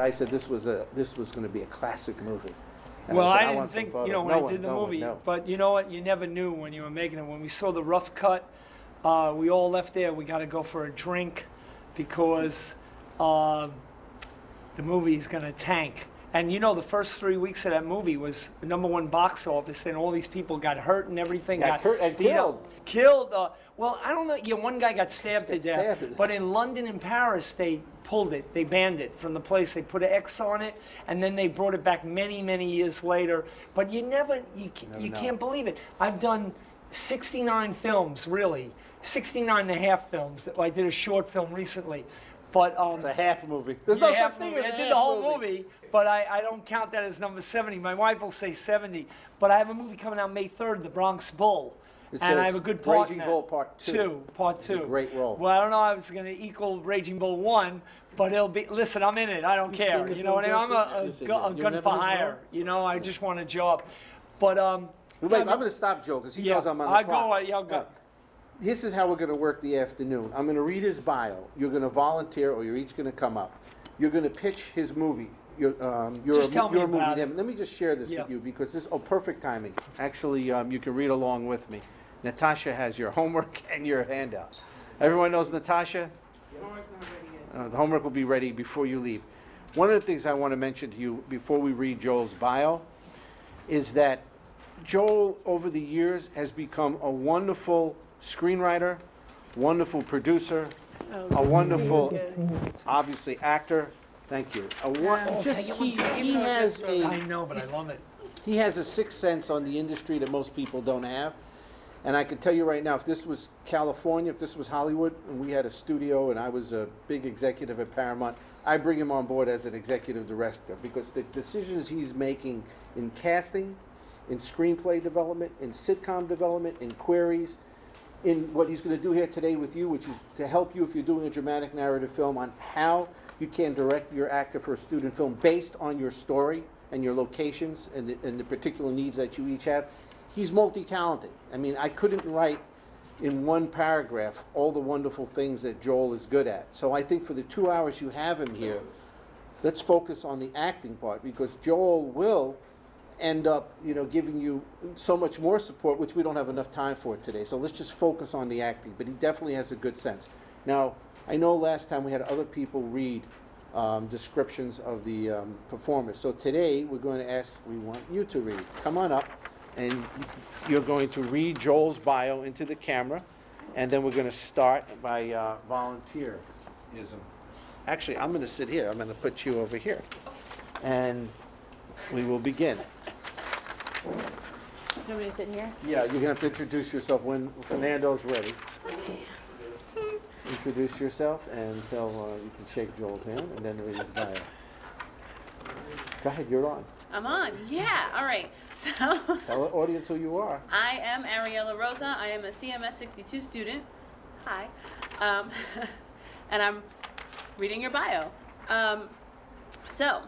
I said this was going to be a classic movie. And Well, said, I didn't want some think, photos." you know, when I did the movie, but you know what? You never knew when you were making it. When we saw the rough cut, we all left there. We got to go for a drink because the movie is going to tank. And you know, the first 3 weeks of that movie was the #1 box office, and all these people got hurt and everything. Got hurt and beat up, killed. Killed. Well, I don't know. Yeah, one guy got stabbed to death. Stabbed. But in London and Paris, they pulled it. They banned it from the place. They put an X on it, and then they brought it back many, many years later. But you can't believe it. I've done 69 films, really. 69 and a half films. I did a short film recently. But it's a half movie. There's no such thing as a half movie. I did the whole movie, but I don't count that as number 70. My wife will say 70. But I have a movie coming out May 3rd, The Bronx Bull. And I have a good part Raging in that. Bull Part 2. Part 2. It's a great role. Well, I don't know if it's going to equal Raging Bull 1, but it'll be, listen, I'm in it. I don't care. You know what I mean? I'm a gun for hire. You know, I just want a job. But, wait, I'm going to stop Joe because he knows I'm on the clock. I'll go. This is how we're going to work the afternoon. I'm going to read his bio. You're going to volunteer, or you're each going to come up. You're going to pitch his movie. Your movie to him. Let me just share this with you because this perfect timing. Actually, you can read along with me. Natasha has your homework and your handout. Everyone knows Natasha? The homework's not ready yet. The homework will be ready before you leave. One of the things I want to mention to you before we read Joel's bio is that Joel, over the years, has become a wonderful screenwriter, wonderful producer, a wonderful, obviously, actor. Thank you. He has a. I know, but I love it. He has a sixth sense on the industry that most people don't have. And I can tell you right now, if this was California, if this was Hollywood, and we had a studio and I was a big executive at Paramount, I'd bring him on board as an executive director because the decisions he's making in casting, in screenplay development, in sitcom development, in queries, in what he's going to do here today with you, which is to help you if you're doing a dramatic narrative film on how you can direct your actor for a student film based on your story and your locations and the particular needs that you each have. He's multi-talented. I mean, I couldn't write in one paragraph all the wonderful things that Joel is good at. So I think for the 2 hours you have him here, let's focus on the acting part because Joel will end up, giving you so much more support, which we don't have enough time for today. So let's just focus on the acting. But he definitely has a good sense. Now, I know last time we had other people read descriptions of the performers. So today we want you to read. Come on up. And you're going to read Joel's bio into the camera, and then we're going to start by volunteerism. Actually, I'm going to sit here. I'm going to put you over here, and we will begin. You want me to sit here? Yeah, you're going to have to introduce yourself when Fernando's ready. Introduce yourself and tell you can shake Joel's hand, and then read his bio. Go ahead, you're on. I'm on. Yeah. All right. So tell the audience who you are. I am Ariella Rosa. I am a CMS 62 student. Hi. And I'm reading your bio. So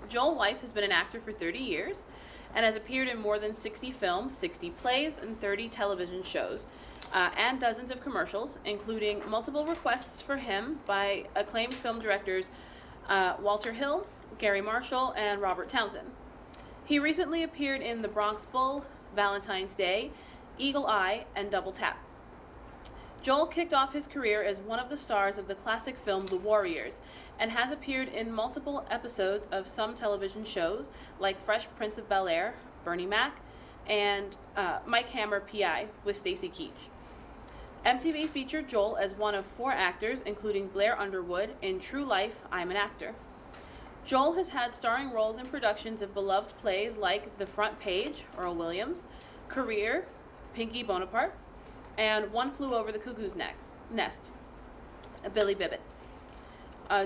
Joel Weiss has been an actor for 30 years and has appeared in more than 60 films, 60 plays, and 30 television shows, and dozens of commercials, including multiple requests for him by acclaimed film directors Walter Hill, Gary Marshall, and Robert Townsend. He recently appeared in The Bronx Bull, Valentine's Day, Eagle Eye, and Double Tap. Joel kicked off his career as one of the stars of the classic film The Warriors and has appeared in multiple episodes of some television shows like Fresh Prince of Bel-Air, Bernie Mac, and Mike Hammer P.I. with Stacy Keach. MTV featured Joel as one of 4 actors, including Blair Underwood in True Life, I'm an Actor. Joel has had starring roles in productions of beloved plays like The Front Page, Earl Williams, Career, Pinky Bonaparte, and One Flew Over the Cuckoo's Nest, Billy Bibbit.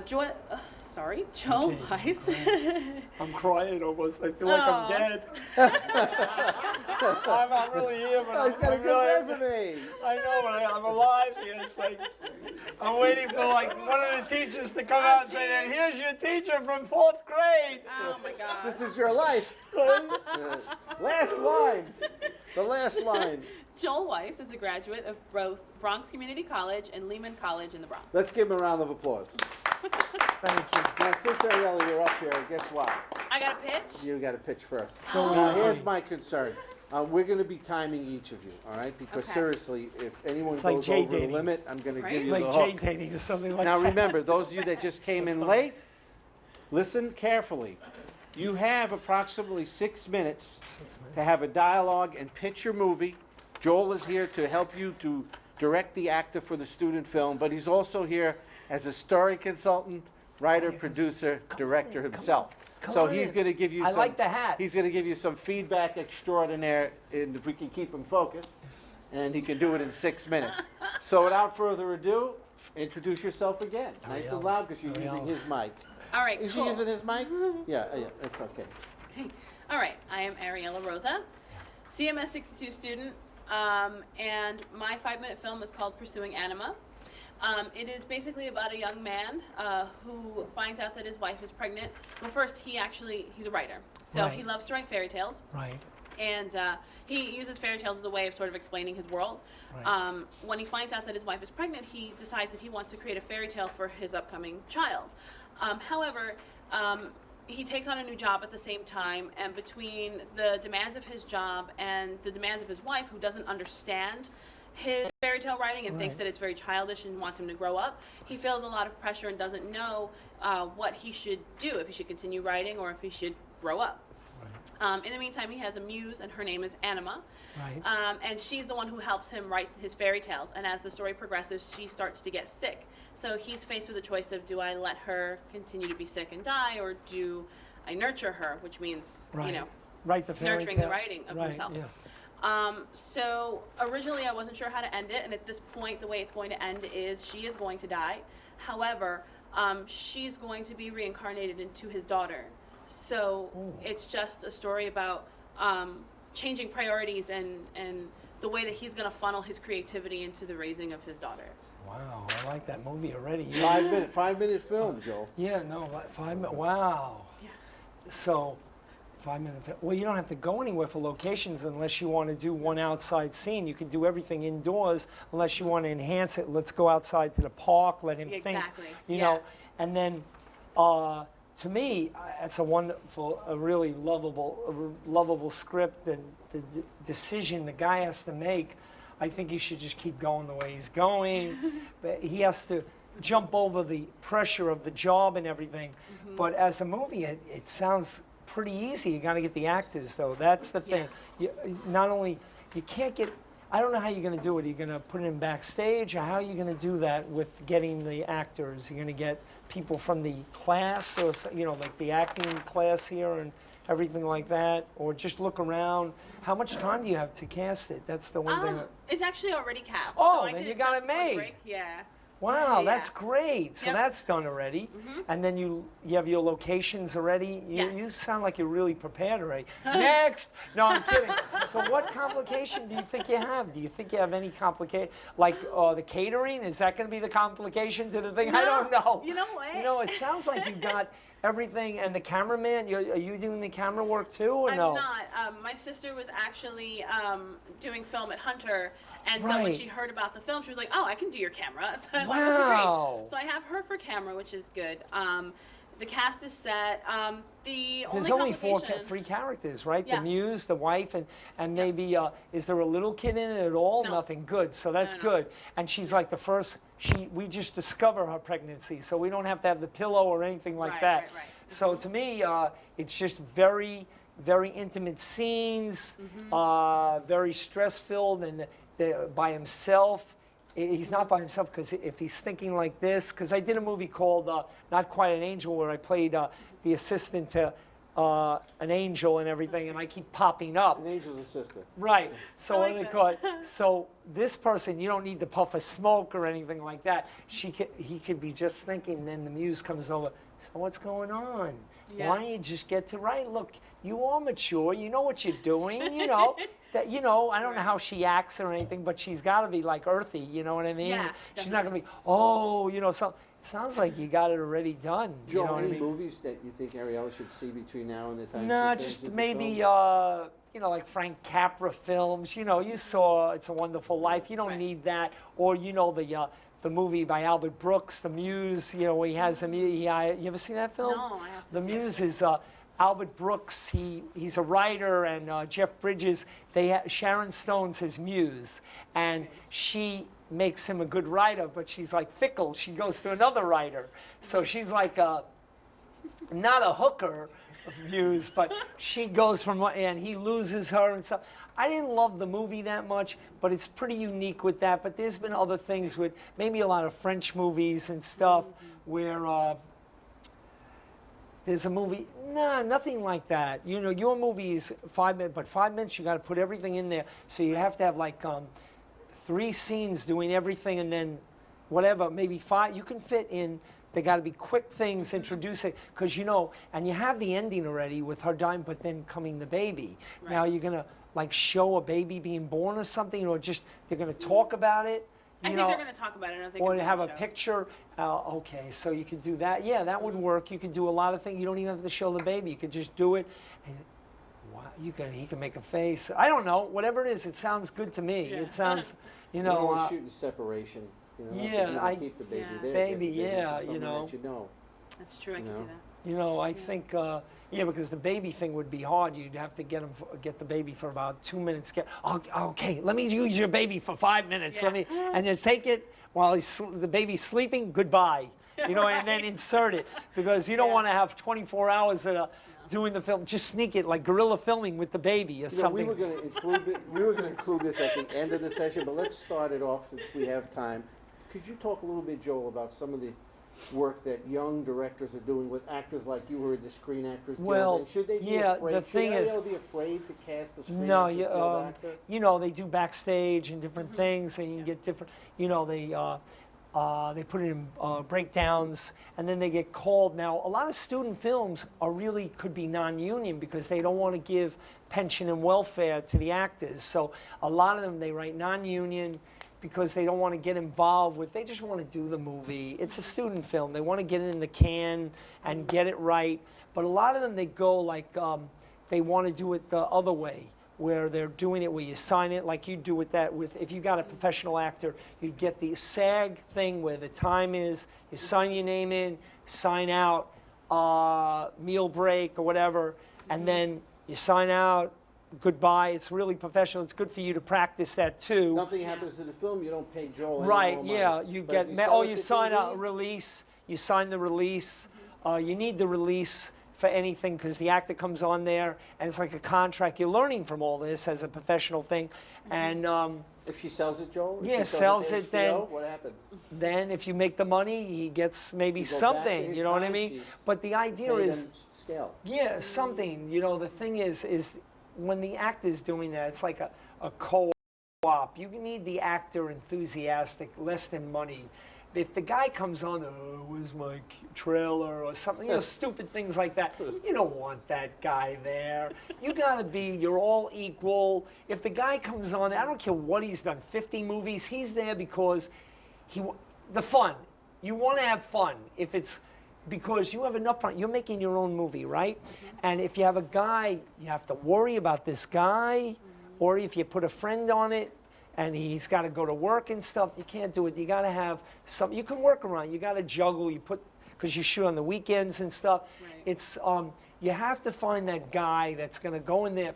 Joel Weiss. I'm crying almost. I feel like I'm dead. I'm really here, but he's got a good resume. I know, but I'm alive here. It's like I'm waiting for one of the teachers to come out and say, "And here's your teacher from 4th grade." Oh my God. This is your life. Last line. The last line. Joel Weiss is a graduate of both Bronx Community College and Lehman College in the Bronx. Let's give him a round of applause. Thank you. Now, since Ariella, you're up guess what? I got a pitch? You got to pitch first. So Now, easy. here's my concern. We're going to be timing each of you, all right? Because Okay. seriously, if anyone It's like goes Jay over the dating. limit, I'm going to Right? give you Like the Jane hook. dating or something like Now that. remember, those of you that just came in late, listen carefully. You have approximately 6 minutes 6 minutes. to have a dialogue and pitch your movie. Joel is here to help you to direct the actor for the student film, but he's also here as a story consultant, writer, producer, director himself. Come So on he's in. going to give you I some, like the hat. He's going to give you some feedback extraordinaire, and if we can keep him focused, and he can do it in 6 minutes. So without further ado, introduce yourself again, nice and Ariella. loud, because you're Ariella. using his mic. All right, Is cool. he using his mic? Yeah, it's okay. All right, I am Ariella Rosa, CMS 62 student, and my 5-minute film is called Pursuing Anima. It is basically about a young man who finds out that his wife is pregnant. Well, first, he's a writer, so he Right. loves to write fairy tales, Right. and he uses fairy tales as a way of sort of explaining his world. Right. When he finds out that his wife is pregnant, he decides that he wants to create a fairy tale for his upcoming child. However, he takes on a new job at the same time, and between the demands of his job and the demands of his wife, who doesn't understand his fairy tale writing and thinks Right. that it's very childish and wants him to grow up, he feels a lot of pressure and doesn't know what he should do, if he should continue writing or if he should grow up. In the meantime, he has a muse, and her name is Anima. Right. And she's the one who helps him write his fairy tales. And as the story progresses, she starts to get sick. So he's faced with a choice of, do I let her continue to be sick and die, or do I nurture her, which means, Right. you know, Write the fairy nurturing tale. the writing of Right, himself. Yeah. So originally I wasn't sure how to end it, and at this point the way it's going to end is she is going to die. However, she's going to be reincarnated into his daughter. So Ooh. it's just a story about changing priorities and the way that he's going to funnel his creativity into the raising of his daughter. Wow, I like that movie already. 5-minute film, Joel. Yeah, no, like 5 minutes. Wow. Yeah. So, 5-minute film. Well, you don't have to go anywhere for locations unless you want to do one outside scene. You can do everything indoors unless you want to enhance it. Let's go outside to the park, let him Exactly, think. You yeah. know, and then to me, it's a wonderful, a really lovable script, and the decision the guy has to make. I think he should just keep going the way he's going. But he has to jump over the pressure of the job and everything. Mm-hmm. But as a movie, it sounds pretty easy. You got to get the actors, though. That's the thing. Not only you can't get. I don't know how you're going to do it. Are you going to put it in backstage, or how are you going to do that with getting the actors? You're going to get people from the class, or like the acting class here and everything like that, or just look around. How much time do you have to cast it? That's the one thing. It's actually already cast. Oh, so I then did you got just it before the made. break. Yeah. Wow, Yeah. that's great. So Yep. that's done already. And then you have your locations already. Yes. You sound like you're really prepared already. Next! No, I'm kidding. So what complication do you think you have? Do you think you have any complication? Like the catering, is that going to be the complication to the thing? I don't know. You know what? You know, it sounds like you got everything. And the cameraman, are you doing the camera work too, or I'm no? not. My sister was actually doing film at Hunter, and so when Right. she heard about the film, she was like, "Oh, I can do your camera." So I was like, Wow. "Great." So I have her for camera, which is good. The cast is set. The There's only only complication- 3 characters, right? Yeah. The muse, the wife, and maybe, is there a little kid in it at all? No. Nothing. Good. So that's no. good. And she's like the first, we just discover her pregnancy, so we don't have to have the pillow or anything like Right, that. right, right. So to me, it's just very, very intimate scenes, very stress-filled, and by himself. He's not by himself, because if he's thinking like this, because I did a movie called Not Quite an Angel, where I played the assistant to an angel and everything, and I keep popping up. An angel's assistant. Right. So I what like do they that. call it? So this person, you don't need to puff a smoke or anything like that. He could be just thinking, and then the muse comes over. So what's going on? Yeah. Why don't you just get to write? Look, you are mature. You know what you're doing. You know that. You know, I don't know how she acts or anything, but she's got to be like earthy. You know what I mean? Yeah, She's not going to be. Oh, so. It sounds like you got it already done. Joel, you know what I any mean? movies that you think Ariella should see between now and the time? No, she finishes just the maybe, film? like Frank Capra films. You saw It's a Wonderful Life. You don't need that. Or, the the movie by Albert Brooks, The Muse. You know, where he has you ever seen that film? No, I have to The see Muse is Albert Brooks. He's a writer, and Jeff Bridges. Sharon Stone's his muse, and she makes him a good writer, but she's like fickle. She goes to another writer, so she's like not a hooker Muse, but she goes from, and he loses her and stuff. I didn't love the movie that much, but it's pretty unique with that. But there's been other things with maybe a lot of French movies and stuff where there's a movie, nah, nothing like that. You know, your movie is 5 minutes, but 5 minutes you got to put everything in there. So you have to have like 3 scenes doing everything, and then whatever, maybe 5. You can fit in. They got to be quick things, introduce it, because you know, and you have the ending already with her dying, but then coming the baby. Right. Now you're gonna like show a baby being born or something, or just they're gonna talk about it. I think they're gonna talk about it. I don't think or have a picture. Okay, so you could do that. Yeah, that would work. You could do a lot of things. You don't even have to show the baby. You could just do it. And, wow, he can make a face. I don't know. Whatever it is, it sounds good to me. Yeah. It sounds, you know. We're shooting separation. You know, yeah, I keep the baby there. Baby, yeah, you know. That's true. I can do that. You know, I think, yeah, because the baby thing would be hard. You'd have to get the baby for about 2 minutes. Okay, let me use your baby for 5 minutes. Yeah. And just take it while the baby's sleeping. Goodbye. You know, and then insert it, because you don't want to have 24 hours doing the film. Just sneak it like guerrilla filming with the baby or something. We were going to include this at the end of the session, but let's start it off since we have time. Could you talk a little bit, Joel, about some of the work that young directors are doing with actors like you who are the Screen Actors Guild? Well, and should they be afraid? The thing is, be afraid to cast a Screen Actors Guild actor? You know, they do backstage and different things, and you get different. You know, they put it in breakdowns, and then they get called. Now, a lot of student films could be non-union because they don't want to give pension and welfare to the actors. So a lot of them, they write non-union, because they don't want to get involved with, they just want to do the movie. It's a student film. They want to get it in the can and get it right. But a lot of them, they go like, they want to do it the other way, where they're doing it where you sign it, like you do with that. If you got a professional actor, you get the SAG thing where the time is, you sign your name in, sign out, meal break or whatever, and then you sign out, goodbye. It's really professional. It's good for you to practice that too. Nothing happens to the film. You don't pay Joel. Right? Yeah. You get. You sign a release. You sign the release. You need the release for anything because the actor comes on there, and it's like a contract. You're learning from all this as a professional thing, and. If she sells it, Joel? Yeah, sells it, then what happens? Then if you make the money, he gets maybe something. You know what I mean? But the idea is. Scale. Yeah, something. You know, the thing is. When the actor's doing that, it's like a co-op. You need the actor enthusiastic, less than money. If the guy comes on, where's my trailer or something, you know, stupid things like that, you don't want that guy there. You gotta be, you're all equal. If the guy comes on, I don't care what he's done, 50 movies, he's there because the fun. You wanna have fun. If it's, because you have enough fun. You're making your own movie, right? And if you have a guy, you have to worry about this guy. Or if you put a friend on it and he's got to go to work and stuff, you can't do it. You got to have some, you can work around. You got to juggle. You put, because you shoot on the weekends and stuff. Right. It's, you have to find that guy that's going to go in there.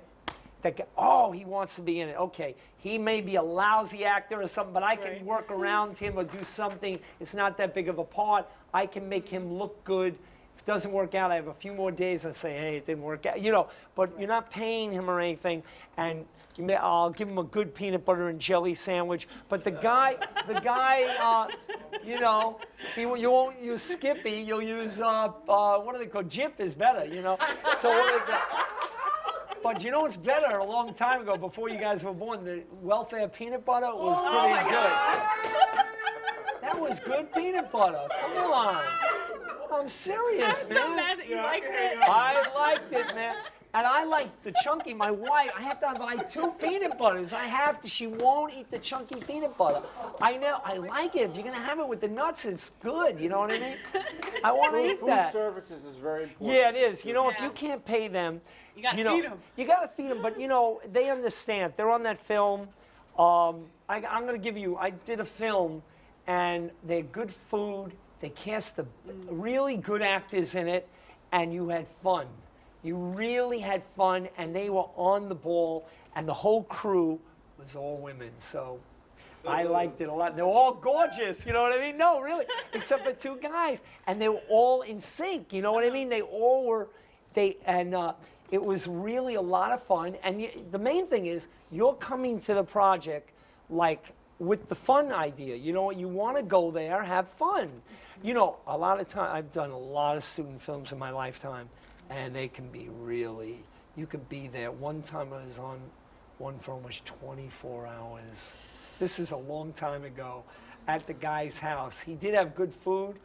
He wants to be in it. Okay, he may be a lousy actor or something, but I can work around him or do something. It's not that big of a part. I can make him look good. If it doesn't work out, I have a few more days and say, hey, it didn't work out. You know, but you're not paying him or anything. And I'll give him a good peanut butter and jelly sandwich. But the guy, you know, you won't use Skippy. You'll use, what do they call, Jip is better, you know. So what do they call? But you know what's better? A long time ago, before you guys were born, the welfare peanut butter was pretty good. That was good peanut butter. Come on. I'm serious, I'm man. so mad that you liked it. I liked it, man. And I like the chunky. My wife, I have to buy 2 peanut butters. I have to. She won't eat the chunky peanut butter. I know. I like it. If you're going to have it with the nuts, it's good. You know what I mean? I want to eat that. Food services is very important. Yeah, it is. You know, if you can't pay them, you got to feed them. You got to feed them. But, you know, they understand. If they're on that film, I'm going to give you, I did a film, and they're good food. They cast the really good actors in it, and you had fun. You really had fun, and they were on the ball, and the whole crew was all women. So I liked it a lot. They were all gorgeous, you know what I mean? No, really, except for two guys, and they were all in sync. You know what I mean? They all were. It was really a lot of fun. And the main thing is, you're coming to the project like with the fun idea. You know, you want to go there, have fun. You know, a lot of time, I've done a lot of student films in my lifetime, and they can be really, you could be there. One time I was on one for almost 24 hours. This is a long time ago at the guy's house. He did have good food,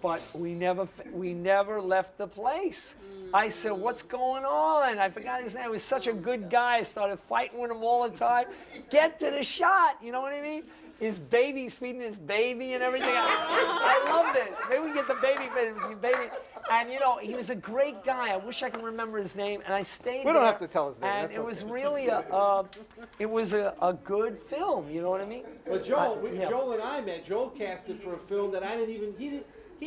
but we never left the place. I said, what's going on? I forgot his name. He was such a good guy. I started fighting with him all the time. Get to the shot, you know what I mean? His baby's feeding his baby and everything. I loved it. Maybe we get the baby. And you know, he was a great guy. I wish I could remember his name. And I stayed there. We don't have to tell his name. And That's it was okay. really a good film, you know what I mean? Well, Joel, Yeah. Joel and I met. Joel casted for a film that he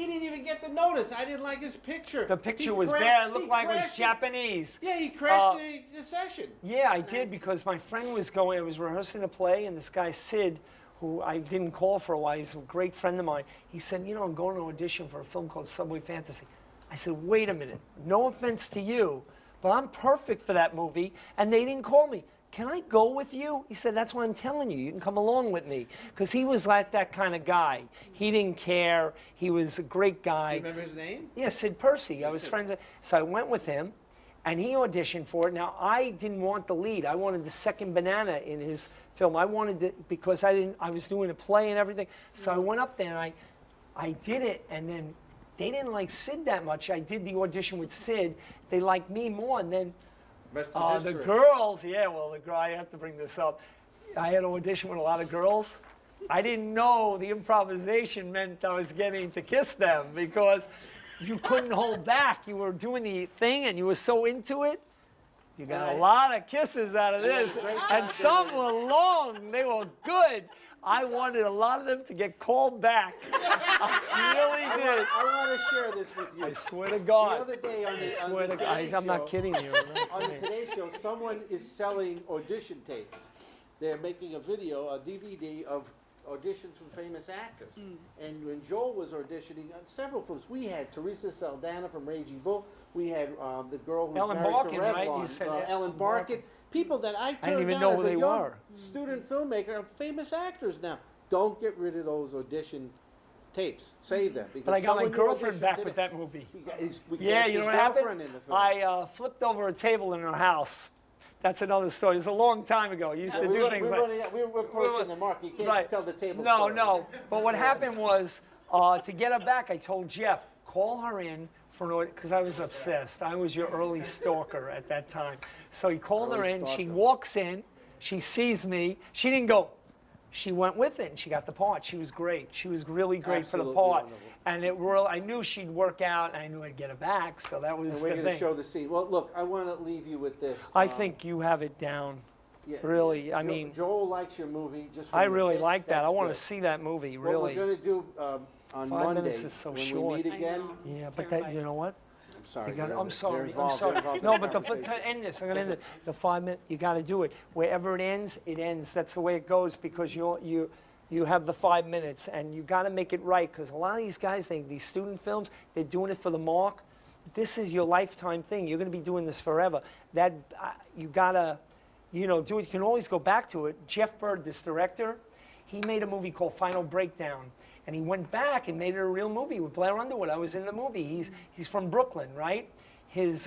didn't even get the notice. I didn't like his picture. The picture He was crashed- bad. It looked he like it was crashed Japanese. Yeah, he crashed the session. Yeah, I did, because my friend was going, I was rehearsing a play, and this guy, Sid, who I didn't call for a while, he's a great friend of mine, he said, you know, I'm going to audition for a film called Subway Fantasy. I said, wait a minute, no offense to you, but I'm perfect for that movie, and they didn't call me. Can I go with you? He said, that's why I'm telling you. You can come along with me. Because he was like that kind of guy. He didn't care. He was a great guy. Do you remember his name? Yeah, Sid Percy. I was friends with. So I went with him, and he auditioned for it. Now, I didn't want the lead. I wanted the second banana in his film. I wanted it because I was doing a play and everything. So I went up there, and I did it, and then they didn't like Sid that much. I did the audition with Sid. They liked me more, and then the girls, I have to bring this up. I had an audition with a lot of girls. I didn't know the improvisation meant I was getting to kiss them, because you couldn't hold back. You were doing the thing and you were so into it. You got a lot of kisses out of this. And some were long. They were good. I wanted a lot of them to get called back. I really did. I want to share this with you. I swear to God. The other day on the, swear to God. Today I'm Show, not kidding you. on the Today Show, someone is selling audition tapes. They're making a video, a DVD of auditions from famous actors. And when Joel was auditioning on several films, we had Teresa Saldana from Raging Bull. We had the girl who's Ellen married Barkin, to right? Revlon, You said Ellen Barkin. People that I turned even down know as who a they young were. student filmmaker, are famous actors now. Don't get rid of those audition tapes. Save them. But I got my someone you girlfriend auditioned back did with it. that movie. We Yeah, cast you know his what happened? girlfriend in the film. I flipped over a table in her house. That's another story. It's a long time ago. You used to do things like... We're approaching the mark. You can't Right. tell the table No, story. no. But what happened was, to get her back, I told Jeff, call her in for an because I was obsessed. I was your early stalker at that time. So he called her Early in. She stalker. walks in. She sees me. She didn't go. She went with it, and she got the part. She was great. She was really great for the Absolutely part. wonderful. And I knew she'd work out, and I knew I'd get her back. So that was And we're the going to thing. show the scene. Well, look, I want to leave you with this. I think you have it down. Yeah, Really, I mean, Joel likes your movie. Just from I the really pitch, like that. that's I want to good. see that movie, What really. we're going to do on 5 Monday, minutes is so when short. we meet again. Yeah, but that, you know what? I'm sorry. You gotta, they're- I'm sorry. they're I'm involved- sorry. they're involved in No, the but conversation. to end this, I'm gonna end it. The 5 minute, you got to do it. Wherever it ends, it ends. That's the way it goes, because you have the 5 minutes, and you got to make it right. Because a lot of these guys, these student films, they're doing it for the mark. This is your lifetime thing. You're gonna be doing this forever. That you gotta, do it. You can always go back to it. Jeff Bird, this director, he made a movie called Final Breakdown. And he went back and made it a real movie with Blair Underwood. I was in the movie. He's from Brooklyn, right? He's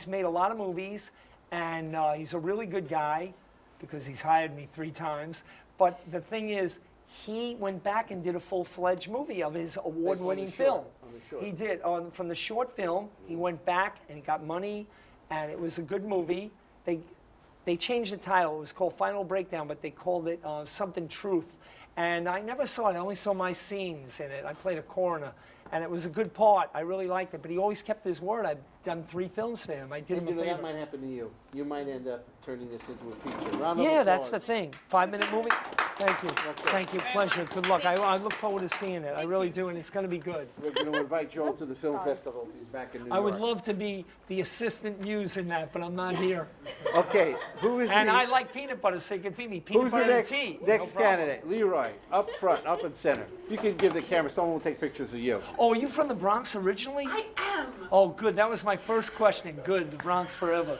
made a lot of movies, and he's a really good guy because he's hired me 3 times. But the thing is, he went back and did a full-fledged movie of his award-winning film. On the short. He did. From the short film, he went back and he got money, and it was a good movie. They changed the title. It was called Final Breakdown, but they called it something Truth. And I never saw it. I only saw my scenes in it. I played a coroner, and it was a good part. I really liked it. But he always kept his word. I've done 3 films for him. I did him a And that favor. might happen to you. You might end up turning this into a feature. Round of Yeah, that's the applause. thing. 5 minute movie. Thank you. Thank you. Pleasure. Good luck. I look forward to seeing it. I really do, and it's going to be good. We're going to invite Joel to the film festival if he's back in New York. I would love to be the assistant Muse in that, but I'm not here. Okay, who is And the... I like peanut butter, so you can feed me peanut Who's the butter next, and tea. next No problem. candidate? Leroy, up front, up and center. You can give the camera, someone will take pictures of you. Oh, are you from the Bronx originally? I am. Oh, good. That was my first question. Good. The Bronx forever.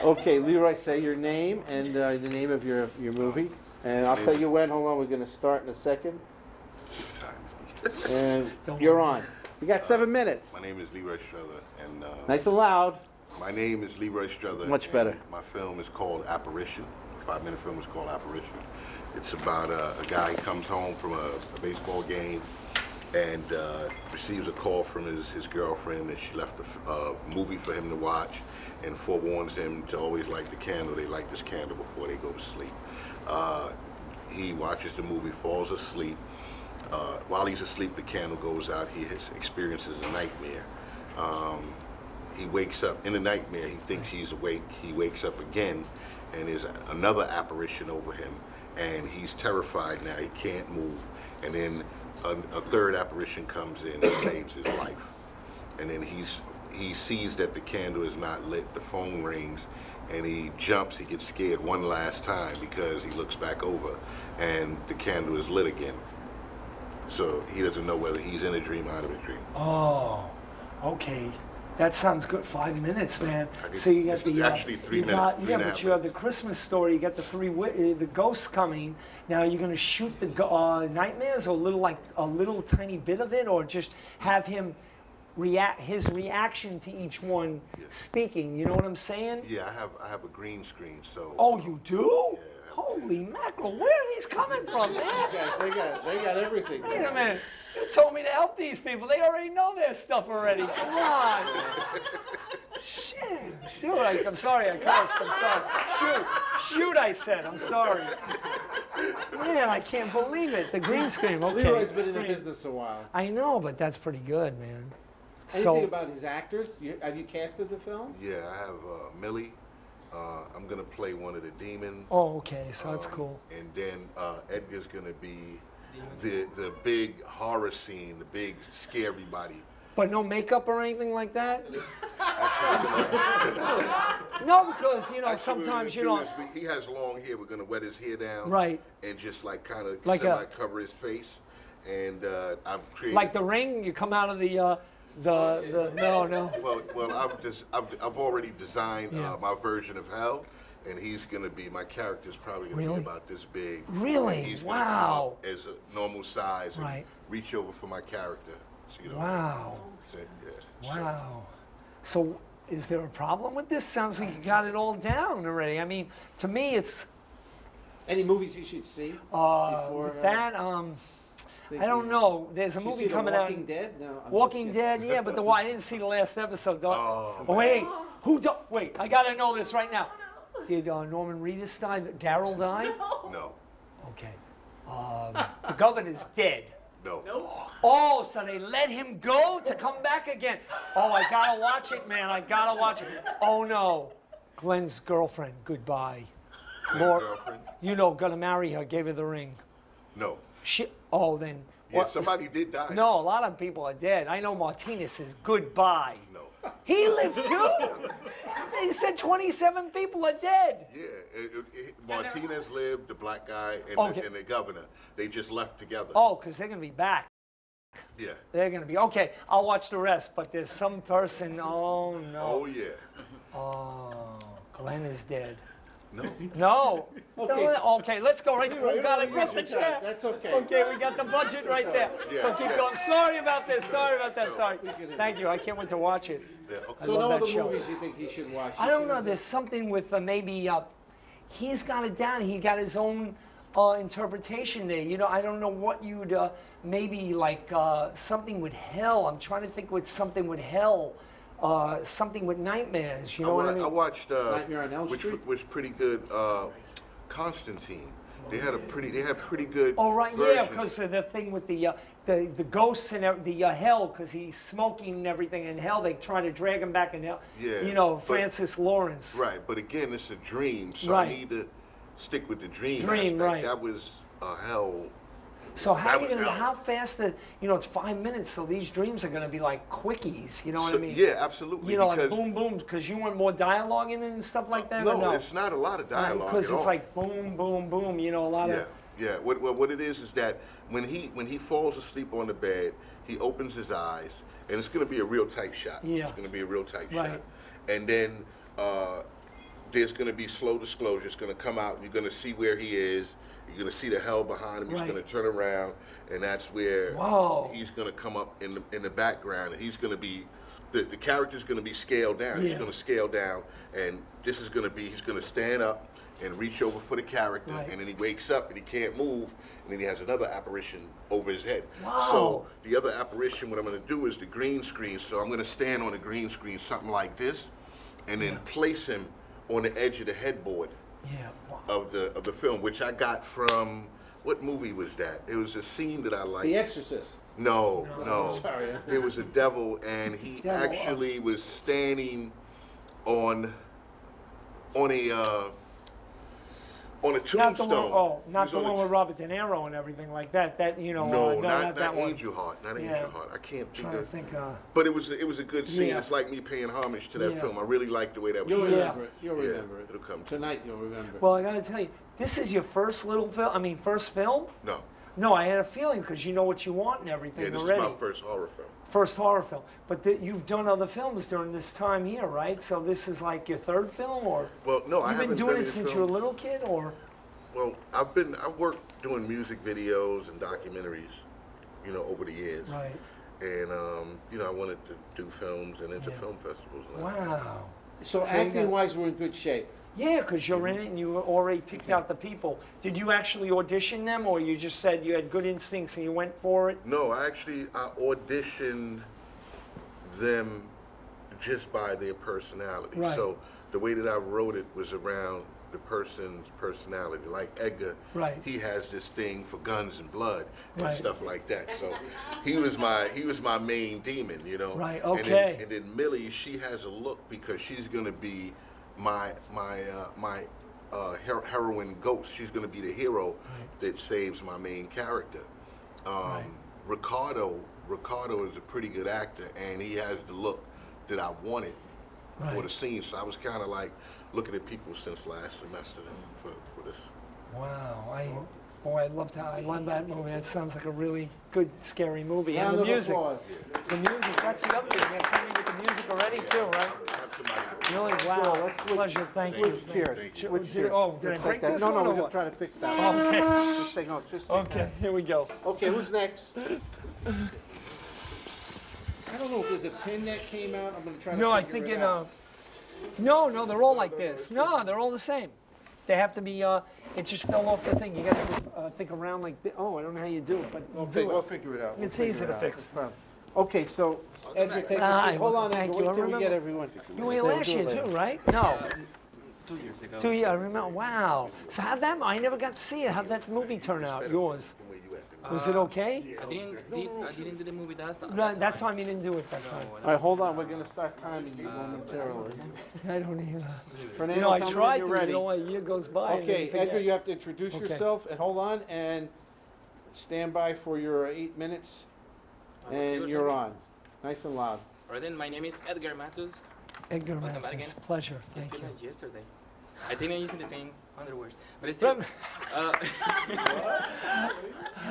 Okay, Leroy, say your name and the name of your movie. And I'll tell you when. Hold on, we're going to start in a second. And you're on. You got 7 minutes. My name is Leroy Struther, and Nice and loud. my name is Leroy Struther. Much and better. My film is called Apparition. The 5-minute film is called Apparition. It's about a guy who comes home from a baseball game and receives a call from his girlfriend that she left a movie for him to watch and forewarns him to always light the candle. They light this candle before they go to sleep. He watches the movie, falls asleep. While he's asleep, the candle goes out. He experiences a nightmare. He wakes up in a nightmare. He thinks he's awake. He wakes up again, and there's another apparition over him, and he's terrified now. He can't move. And then a third apparition comes in and saves his life. And then he sees that the candle is not lit. The phone rings, and he jumps. He gets scared one last time because he looks back over, and the candle is lit again. So he doesn't know whether he's in a dream or out of a dream. Oh, okay. That sounds good. 5 minutes, man. So you got This is actually 3 minutes. Yeah, but you have the Christmas story. You got the ghosts coming. Now you're gonna shoot the nightmares, or a little tiny bit of it, or just have him his reaction to each one speaking. You know what I'm saying? Yeah, I have a green screen, so. Oh, you do? Yeah. Holy mackerel! Where are these coming from, man? They got everything. Wait a minute. You told me to help these people. They already know their stuff already. Come on. Shoot. I'm sorry I cursed. I'm sorry. Shoot, I said. I'm sorry. Man, I can't believe it. The green screen. Okay. Leroy's been in the business a while. I know, but that's pretty good, man. Anything about his actors? Have you casted the film? Yeah, I have Millie. I'm gonna play one of the demons. Oh, okay. So that's cool. And then Edgar's gonna be the big horror scene, the big scary body. But no makeup or anything like that? No, because, sometimes, He has long hair. We're gonna wet his hair down. Right. And just like kind of cover his face. And I've created. Like The Ring, you come out of no. Well, I've already designed my version of hell, and my character's probably gonna be about this big. Really? And he's gonna Wow. come up as a normal size and Right. reach over for my character. So, Wow. So, yeah. Wow. So is there a problem with this? Sounds like you got it all down already. I mean, to me, it's Any movies you should see before with that. I don't know. There's a Did you movie see The coming out. Walking Dead? No. I'm Walking just kidding. Dead, yeah, but I didn't see the last episode. Oh, Wait, wait, I gotta know this right now. Did Norman Reedus die? Daryl die? No. Okay. The governor's dead. No. Oh, so they let him go to come back again. Oh, I gotta watch it, man. I gotta watch it. Oh no, Glenn's girlfriend. Goodbye. Girlfriend? Gonna marry her. Gave her the ring. No. Then. Yeah, somebody did die. No, a lot of people are dead. I know Martinez says goodbye. No. He lived too. They said 27 people are dead. Yeah, Martinez lived, the black guy, and the governor. They just left together. Oh, because they're gonna be back. Yeah. They're gonna be okay. I'll watch the rest. But there's some person. Oh no. Oh yeah. Oh, Glenn is dead. No. No. Okay. Okay, let's go right there. We gotta Leroy, grip the use your time. chair. That's okay. Okay, we got the budget right there. Yeah. So keep going. Sorry about this. Sorry about that. Sorry. Thank you. I can't wait to watch it. Yeah, okay. So love no that other show. movies you think he should watch? I don't know. There's something with maybe he's got it down. He got his own interpretation there. I don't know what you'd maybe like something with hell. I'm trying to think with something with hell. Something with nightmares. You know what I mean? I watched Nightmare on Elm which Street? was pretty good. Constantine. They had pretty good. Oh right, yeah, versions. because of the thing with the ghosts and the hell, because he's smoking and everything in hell. They try to drag him back in hell. Yeah, Francis Lawrence. Right, but again, it's a dream, so Right. I need to stick with the dream Dream, aspect. right. That was hell. So how That are you was gonna, hell. how fast, it's 5 minutes, so these dreams are gonna be like quickies, you know what I mean? Yeah, absolutely. You know, like because boom, boom, because you want more dialogue in it and stuff like that, or no, no? it's not a lot of dialogue Because at it's all. like boom, boom, boom, a lot Yeah, of... yeah. What it is that when he falls asleep on the bed, he opens his eyes, and it's going to be a real tight shot. Yeah. It's going to be a real tight Right. shot. And then there's going to be slow disclosure. It's going to come out, and you're going to see where he is. You're going to see the hell behind him. He's Right. going to turn around, and that's where Whoa. he's going to come up in the background, and he's going to be the character's going to be scaled down. Yeah. He's going to scale down, and this is going to be he's going to stand up and reach over for the character, Right. and then he wakes up and he can't move, and then he has another apparition over his head. Wow. So the other apparition, what I'm going to do is the green screen. So I'm going to stand on the green screen, something like this, and then place him on the edge of the headboard Yeah. Wow. of the film, which I got from what movie was that? It was a scene that I liked. The Exorcist. No. Sorry. It was a devil, and he Devil, actually was standing on a tombstone. Not the one, He not was the on one a- with Robert De Niro and everything like that. That No, not not that one. Angel Heart. Not Yeah. Angel Heart. I can't think Trying to of. think. But it was a good scene. Yeah. It's like me paying homage to that Yeah. film. I really liked the way that was You'll shot. remember it. You'll Yeah, remember it. it'll come to Tonight you'll remember. Well, I got to tell you, this is your first little film. I mean, first film? No. No, I had a feeling because you know what you want and everything Yeah, this already. is my first horror film. First horror film. But you've done other films during this time here, right? So this is like your third film, or Well, no, I you've been haven't doing done it any since film. you were a little kid, or? Well, I worked doing music videos and documentaries, over the years. Right. And I wanted to do films and enter Yeah. film festivals. And Wow. So you acting got- wise, we're in good shape. Yeah, because you're in it and you already picked out the people. Did you actually audition them, or you just said you had good instincts and you went for it? No, I auditioned them just by their personality. Right. So the way that I wrote it was around the person's personality. Like Edgar, Right. he has this thing for guns and blood and Right. stuff like that. So he was my main demon, Right, And okay. then, Millie, she has a look because she's gonna be my heroine ghost. She's gonna be the hero that saves my main character. Right. Ricardo is a pretty good actor, and he has the look that I wanted for Right. the scene. So I was kind of like looking at people since last semester for this. Wow. I love that movie. That sounds like a really good, scary movie. Round And the of music. applause. The music, that's the other thing. You got somebody with the music already, too, right? Have somebody- Really? Wow. let's switch- Pleasure. Thank you. Switch chairs. Thank you. Switch Did- chairs. oh, did I Just break that. this No, one no, or we're gonna what? try to fix that. Okay. Just take notes. Just take Okay, here we go. that. Okay, who's next? I don't know if there's a pin that came out. I'm gonna try to No, I figure think it out. no, they're all like this. No, they're all the same. They have to be, it just fell off the thing. You gotta think around like this. Oh, I don't know how you do it, but We'll, do we'll it. figure it out. It's We'll easy figure to it out. fix. No problem. Okay, so Edgar, take a Hi, seat. Hold on, thank Edgar. you. Wait I till we get remember- everyone. You were here We'll last do it year later. too, right? No, 2 years ago. 2 years. I remember. Wow. So I never got to see it. How'd that movie turn out? Yours? Where you at? Was it okay? I didn't do the movie No, that time you didn't do it that time. All right, hold on. We're gonna start timing you momentarily. I don't even. Fernando, I tell me when tried you're to. ready. A year goes by. and Okay, I forget. Edgar, you have to introduce Okay. yourself, and hold on, and stand by for your 8 minutes, and you're on. Nice and loud. Alright then, my name is Edgar Matos. Edgar, Welcome man, back it's a again. pleasure. It's Thank been you. like yesterday. I think I'm using the same underwears, but it's still.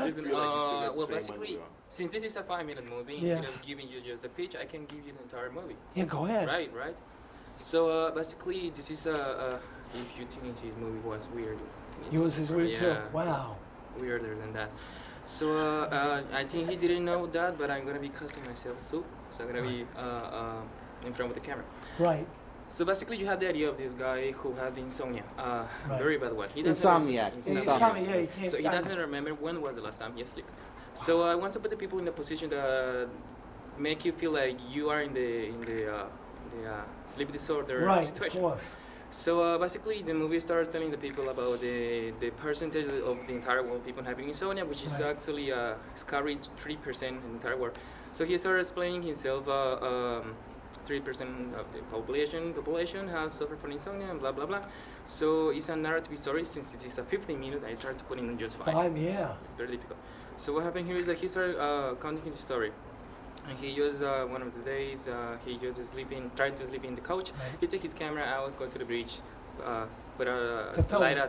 Listen, well, basically, since this is a 5-minute movie, instead Yes. of giving you just the pitch, I can give you the entire movie. Yeah, go ahead. Right. So basically, this is if you think this movie was weird. Yours is weird too. Yeah. Wow. Weirder than that. So I think he didn't know that, but I'm gonna be casting myself too. So I'm gonna be in front of the camera. Right. So basically, you have the idea of this guy who had insomnia, Right. very bad one. He doesn't Insomniac. Insomnia. Yeah, you can't. So he doesn't remember when was the last time he slept. So I want to put the people in the position that make you feel like you are in the sleep disorder Right, of situation. course. So basically, the movie starts telling the people about the percentage of the entire world people having insomnia, which is Right. actually scary 3% in the entire world. So he started explaining himself 3% of the population have suffered from insomnia and blah blah blah. So it's a narrative story. Since it is a 15-minute, I tried to put in just 5. 5, yeah. It's very difficult. So what happened here is that he started counting his story. And he just, one of the days, he just trying to sleep in the couch. Right. He take his camera out, go to the bridge, put To film light it. a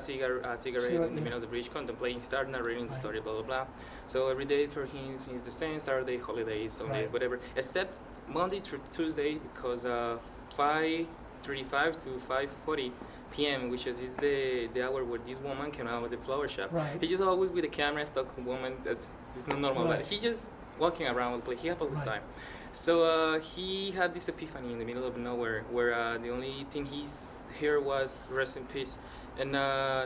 cigarette in the middle of the bridge, contemplating, start narrating the story, blah, blah, blah. So every day for him is the same, Saturday, holidays, Sunday, Right. whatever, except Monday through Tuesday, because 5:35 to 5:40 p.m., which is the hour where this woman came out with the flower shop. Right. He just always with the camera, stuck the woman. It's not normal, Right. but he just walking around the place. He had all this Right. time. So he had this epiphany in the middle of nowhere, where the only thing he heard was "rest in peace," and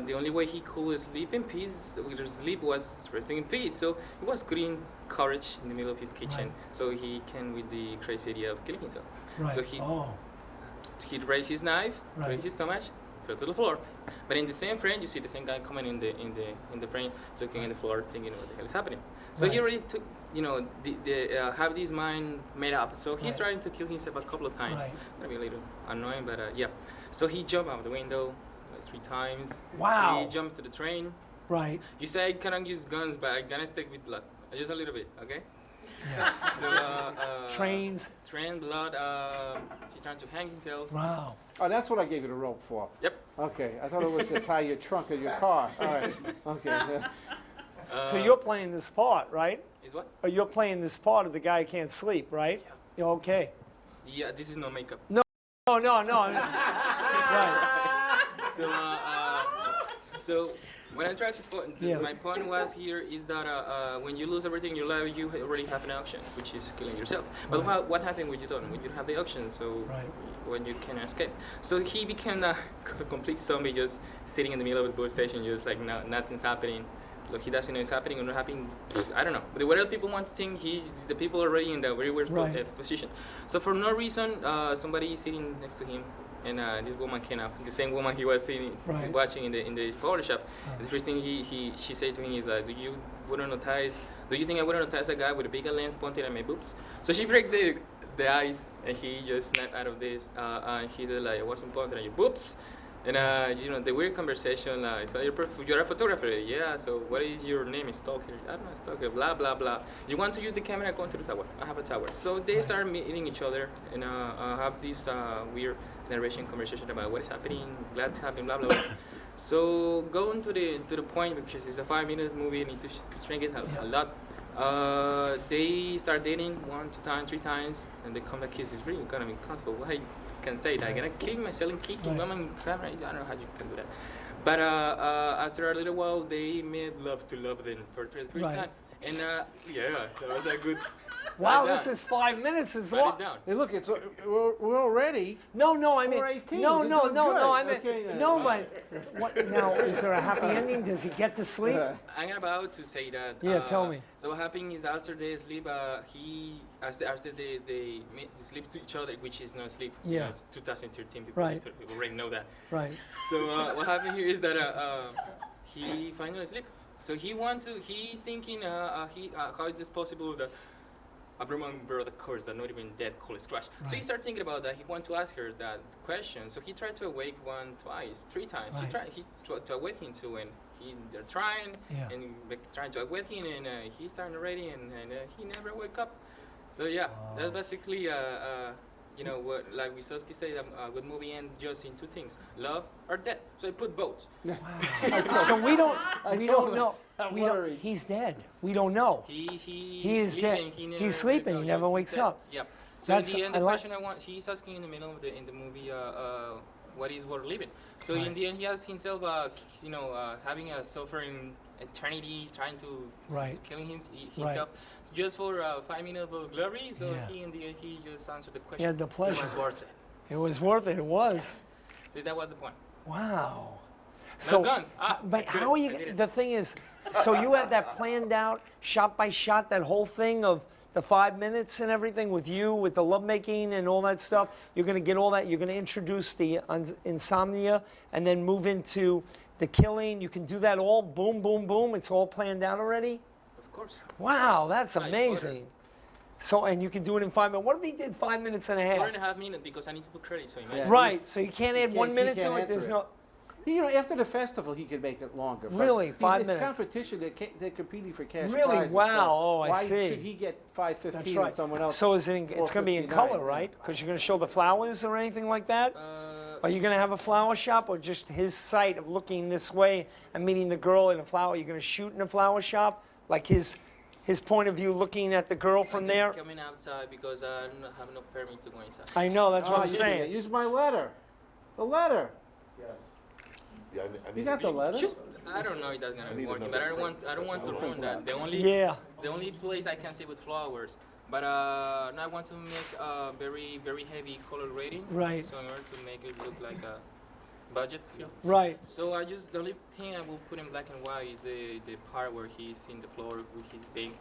the only way he could sleep in peace with his sleep was resting in peace. So he was getting courage in the middle of his kitchen, Right. so he came with the crazy idea of killing himself. Right. So he oh, he'd raise his knife, Right. raise his stomach, fell to the floor. But in the same frame, you see the same guy coming in the frame, looking at the floor, thinking what the hell is happening. So he Right. already took, have his mind made up. So he's Right. trying to kill himself a couple of times. Right. That'd be a little annoying, but yeah. So he jumped out the window like 3 times. Wow. He jumped to the train. right. You say I cannot use guns, but I'm gonna stick with blood. Just a little bit, okay? Yeah. So Trains. train, blood. He's trying to hang himself. Wow. Oh, that's what I gave you the rope for. Yep. Okay, I thought it was to tie your trunk of your car. All right, okay. yeah. So you're playing this part, right? Is what? Or you're playing this part of the guy who can't sleep, right? Yeah. Okay. Yeah, this is no makeup. No, no. Right. So what I tried to put, Yeah. my point was here is that when you lose everything in your life, you already have an option, which is killing yourself. But what happened when you don't? When you have the option, so Right. when you can escape. So he became a complete zombie, just sitting in the middle of the bus station, just like nothing's happening. Look, he doesn't know it's happening or not happening. I don't know. But whatever people want to think, the people are already in the very worst Right. position. So for no reason, somebody is sitting next to him, and this woman came up. The same woman he was sitting, Right. watching in the flower shop. Right. The first thing she said to him is like, do you think I wouldn't notice a guy with a bigger lens pointed at my boobs? So she breaks the eyes, and he just snapped out of this. And he said like, I wasn't pointing at your boobs. And the weird conversation, so you're a photographer, yeah, so what is your name? Is Stalker? I don't know, Stalker, blah, blah, blah. You want to use the camera, go to the tower. I have a tower. So they start meeting each other and have this weird narration conversation about what is happening, glad it's happening, blah, blah, blah. So going to the point, because it's a 5-minute movie, you need to shrink it a lot. They start dating 1, 2 times, 3 times, and they come back kiss. It's really gonna be comfortable. Why can say that? I'm gonna kill myself and kick Right. mom and camera. I don't know how you can do that. But after a little while, they made love to love them for the first Right. time. And yeah, that was a good. Wow, write this down. is 5 minutes. It's Write it long. down. Hey, look, we're already. No, I mean, 4:18, no, you're no, doing no, good. I mean, Okay, no, but what now? Is there a happy ending? Does he get to sleep? I'm about to say that. Yeah, tell me. So what happened is after they sleep, after they sleep to each other, which is not sleep. Yeah. It's 2013. People Right. already know that. Right. So what happened here is that he finally sleep. So he's thinking, how is this possible that a Brahman bird, of course, that not even dead, could scratch. So he Right. started thinking about that. He wanted to ask her that question. So he tried to awake 1, 2, 3 times. Right. He tried to awake him too, and they're trying Yeah. and trying to awake him, and he started already, and he never wake up. So yeah, that's basically what, like Wysotsky said, a good movie ends just in 2 things: love or death. So I put both. So we don't told know. him. I'm We don't. worried. He's dead. We don't know. He is dead. He's sleeping, he never wakes up. Yep. So in That's- the end, I the like- question he's asking in the middle of in the movie, what is worth living? So Right. in the end, he asks himself, having a suffering eternity, trying to Right. killing himself, just for 5 minutes of glory. So Yeah. he in the end, he just answered the question. He had the pleasure. It was worth it. It was worth it. It was. So that was the point. Wow. No guns. But good. how are I you? did it. The thing is, so you had that planned out, shot by shot, that whole thing of the 5 minutes and everything with you, with the lovemaking and all that stuff. You're going to get all that. You're going to introduce the insomnia and then move into the killing. You can do that all. Boom, boom, boom. It's all planned out already. Of course. Wow, that's Like amazing. So, and you can do it in 5 minutes. What if he did 5 minutes and a half? 4.5 minutes because I need to put credit. So you might. Yeah. Right, so you can't add You 1 can't- minute you to can't it? There's enter no, You know, after the festival, he could make it longer. but Really? 5 it's minutes? competition. They're competing for cash Really? prizes. Wow. So Oh, I why see. should he get that's 5:15 right. and someone else? So is it, it's going to be in 4:59, color, yeah. right? Because you're going to show the flowers or anything like that? Are you going to have a flower shop or just his sight of looking this way and meeting the girl in a flower? Are you going to shoot in a flower shop? Like his point of view looking at the girl from there? Coming outside because I don't have enough permit to go inside. I know, that's what Oh, I'm you saying. Use my letter. The letter. Yeah, I You need got the letter? Just I don't know if that's I gonna need be working, another but I don't want to print. ruin that. Yeah. The only place I can see with flowers. But now I want to make a very very heavy color rating. Right. So in order to make it look like a budget film. Right. So the only thing I will put in black and white is the part where he's in the floor with his vein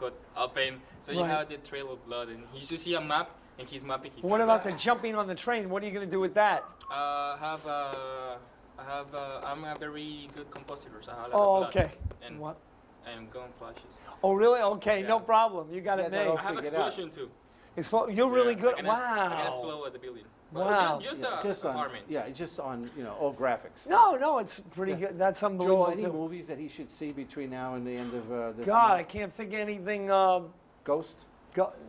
cut open. So you Right. have the trail of blood, and you should see a map, and he's mapping his. What about the jumping on the train? What are you going to do with that? I'm a very good compositor. So I have a lot Oh, of blood okay. And What? and gun flashes. Oh, really? Okay, no Yeah. problem. You got Yeah, it that'll- made. I have figure it out. explosion too. You're really Yeah, good. I can Wow. explode at the building. Wow. Just Yeah, just on, apartment. yeah, just on, old graphics. No, it's pretty Yeah. good. That's Joel, unbelievable. any too. movies that he should see between now and the end of this God, I month? can't think of anything. Ghost?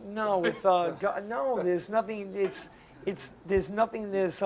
No, with no, there's nothing. There's nothing. There's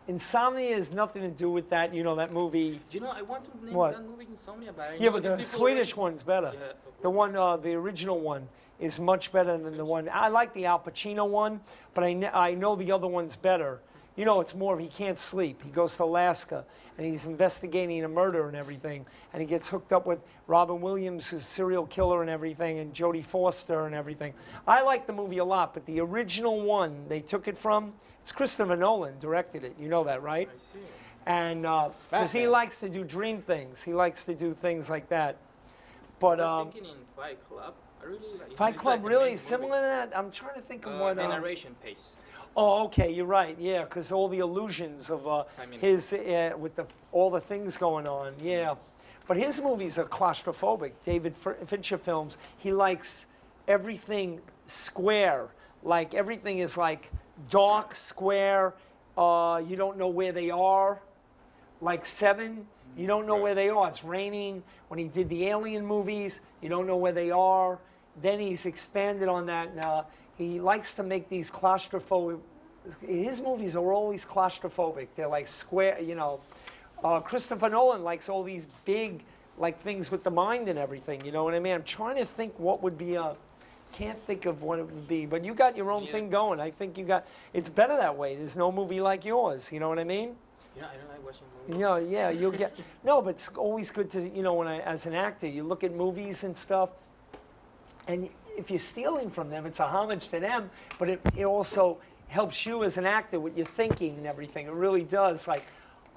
Insomnia has nothing to do with that. You know that movie. You know, I want to name What? that movie Insomnia, but I Yeah, know but these the people Swedish already- one's better. Yeah, The one, the original one, is much better than the one. I like the Al Pacino one, but I know the other one's better. You know, it's more of he can't sleep. He goes to Alaska and he's investigating a murder and everything, and he gets hooked up with Robin Williams, who's a serial killer and everything, and Jodie Foster and everything. I like the movie a lot, but the original one they took it from, it's Christopher Nolan directed it. You know that, right? I see. And because he Batman. likes to do dream things, he likes to do things like that. But I was thinking in Fight Club. I really like. Fight it's Club like a really main similar movie. to that. I'm trying to think of what. The narration pace. Oh, okay, you're right. Yeah, because all the illusions of mean- his with all the things going on. Yeah, but his movies are claustrophobic. David Fincher films. He likes everything square. Like everything is like dark, square. You don't know where they are. Like Seven, you don't know Right. where they are. It's raining. When he did the Alien movies, you don't know where they are. Then he's expanded on that. And, he likes to make these claustrophobic. His movies are always claustrophobic. They're like square, Christopher Nolan likes all these big, like things with the mind and everything. You know what I mean? I'm trying to think what would be a. Can't think of what it would be, but you got your own Yeah. thing going. I think you got. It's better that way. There's no movie like yours. You know what I mean? You know, I don't like watching movies. You know, yeah, you'll get. No, but it's always good to, when as an actor, you look at movies and stuff, and if you're stealing from them, it's a homage to them, but it also helps you as an actor with your thinking and everything. It really does. Like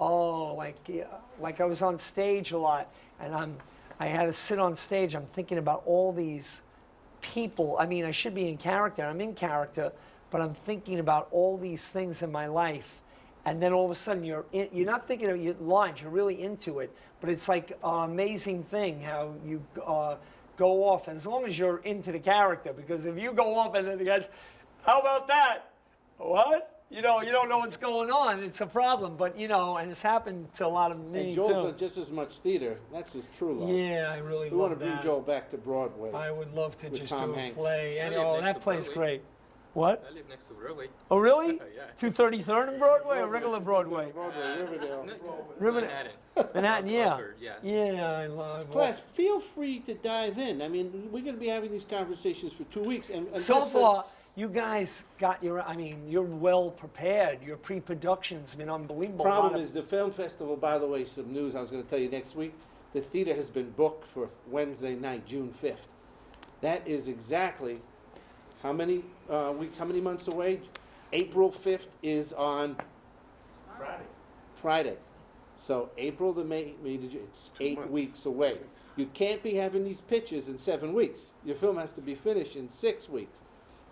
I was on stage a lot, and I had to sit on stage. I'm thinking about all these people. I mean, I should be in character. I'm in character, but I'm thinking about all these things in my life. And then all of a sudden, you're not thinking of your lines. You're really into it. But it's like an amazing thing how you go off, as long as you're into the character. Because if you go off and then the guy's, how about that? What? You don't know what's going on. It's a problem. But and it's happened to a lot of me And Joel's too. done just as much theater. That's his true love. Yeah, I really We want love to bring that. Joel back to Broadway. I would love to with just Tom do a Hanks. play. And I live next that to play's Broadway. great. What? I live next to Broadway. Oh, really? Yeah. 233rd and Broadway or regular Broadway? Broadway, Riverdale. No, it's Riverdale. Manhattan. Manhattan, yeah. Harvard, yeah. Yeah, I love Class, feel free to dive in. I mean, we're going to be having these conversations for 2 weeks. And So just far, you guys got you're well prepared. Your pre-production's been unbelievable. problem is the film festival, by the way, some news I was going to tell you next week. The theater has been booked for Wednesday night, June 5th. That is exactly how many weeks, how many months away? April 5th is on Friday. So April to May, it's 8 months. weeks away. You can't be having these pitches in 7 weeks. Your film has to be finished in 6 weeks.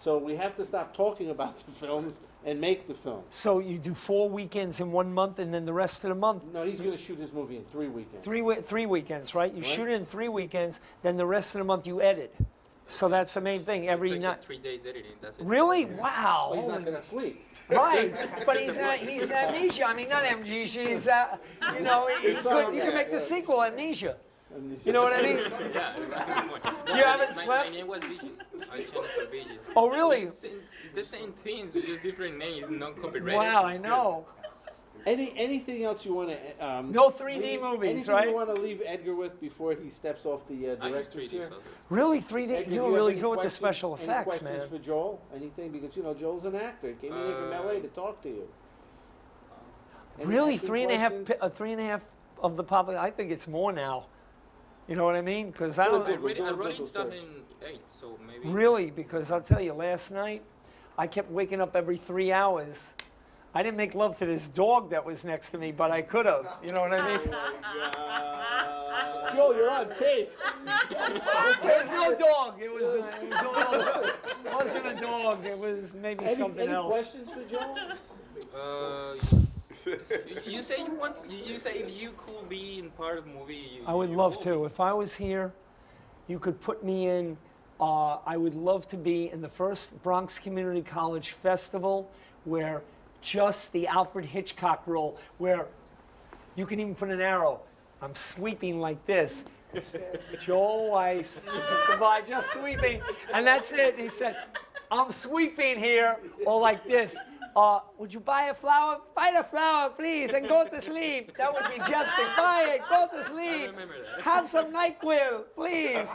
So we have to stop talking about the films and make the film. So you do 4 weekends in 1 month, and then the rest of the month. No, he's going to shoot his movie in 3 weekends. Three weekends, right? You Right. shoot it in 3 weekends, then the rest of the month you edit. So that's the main thing. Every It's night. like 3 days editing. That's it. Really? Wow. Well, he's not Holy- gonna sleep. Right, but he's amnesia. I mean, not amnesia. He's you know, you can make the sequel amnesia. You know what I mean? Yeah, You haven't my, slept? My name was Vigil. I changed it for Vigil. Oh, really? It's the same thing, it's just different names, not copyrighted. Wow, I know. Anything else you want to? No 3D movies, anything right? you want to leave Edgar with before he steps off the I use director's 3D chair? software. Really, 3D. Edgar, do You're you have really any good with the questions- special any effects, questions man. for Joel? Anything? Because Joel's an actor. He came in here from LA to talk to you. Any Really, acting 3.5, questions? 3.5 of the public. I think it's more now. You know what I mean? Because I don't. I wrote Google in search. 2008, so maybe. Really, because I'll tell you, last night, I kept waking up every 3 hours. I didn't make love to this dog that was next to me, but I could have. You know what I mean? Joel, you're on tape. There's no dog. It wasn't a dog. It was maybe something Any else. questions for Joel? You say you want. You say if you could be in part of the movie. I would love to. If I was here, you could put me in. I would love to be in the first Bronx Community College Festival, where just the Alfred Hitchcock role, where you can even put an arrow. I'm sweeping like this. Joel Weiss, goodbye, just sweeping. And that's it. He said, I'm sweeping here, or like this. Would you buy a flower? Buy the flower, please, and go to sleep. That would be Jeffsting. Buy it, go to sleep. remember that. Have some NyQuil, please.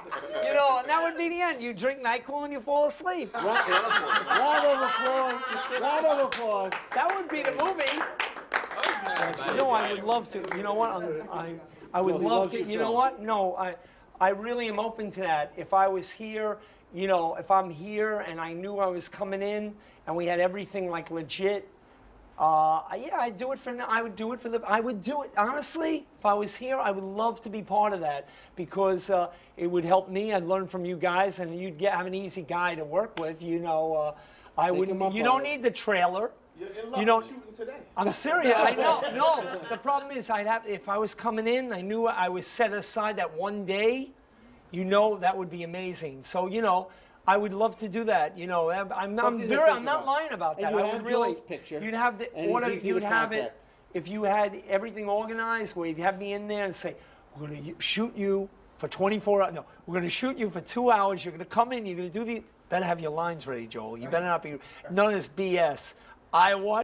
You know, and that would be the end. You drink NyQuil and you fall asleep. Round of applause. Round of applause. That would be the movie. Oh, it's not bad. No, I would love to. You know what? I would Well, he love loves to. your You know film. what? No, I really am open to that. If I was here, you know, if I'm here and I knew I was coming in and we had everything like legit, yeah, I'd do it for. I would do it for the. I would do it honestly. If I was here, I would love to be part of that because it would help me. I'd learn from you guys, and you'd have an easy guy to work with. You know, I Take wouldn't. him up You on don't it. need the trailer. You're in love You don't- with shooting today. I'm serious. I know. No, the problem is I'd have. If I was coming in, I knew I was set aside that one day. You know, that would be amazing. So you know. I would love to do that. You know, I'm Something to very, think I'm not about. lying about And that. you I have would really. Joel's picture, You'd have the and he's order. easy You'd to have it. contact. If you had everything organized, where you'd have me in there and say, "We're going to shoot you for 24 hours. No, we're going to shoot you for 2 hours. You're going to come in. You're going to do the. Better have your lines ready, Joel. You better not be none of this BS. I want.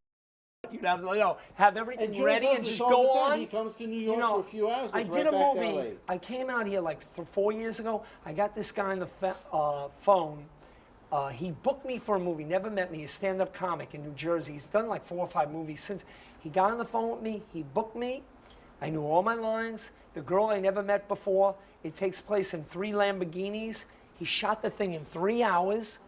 You'd have, have everything And Joel ready does and this just all go the time. on. He comes to New You York know, for a few hours. I goes did right a back to movie. LA. I came out here like 4 years ago. I got this guy on the phone. He booked me for a movie. Never met me. He's a stand-up comic in New Jersey. He's done like 4 or 5 movies since. He got on the phone with me. He booked me. I knew all my lines. The girl I never met before. It takes place in 3 Lamborghinis. He shot the thing in 3 hours,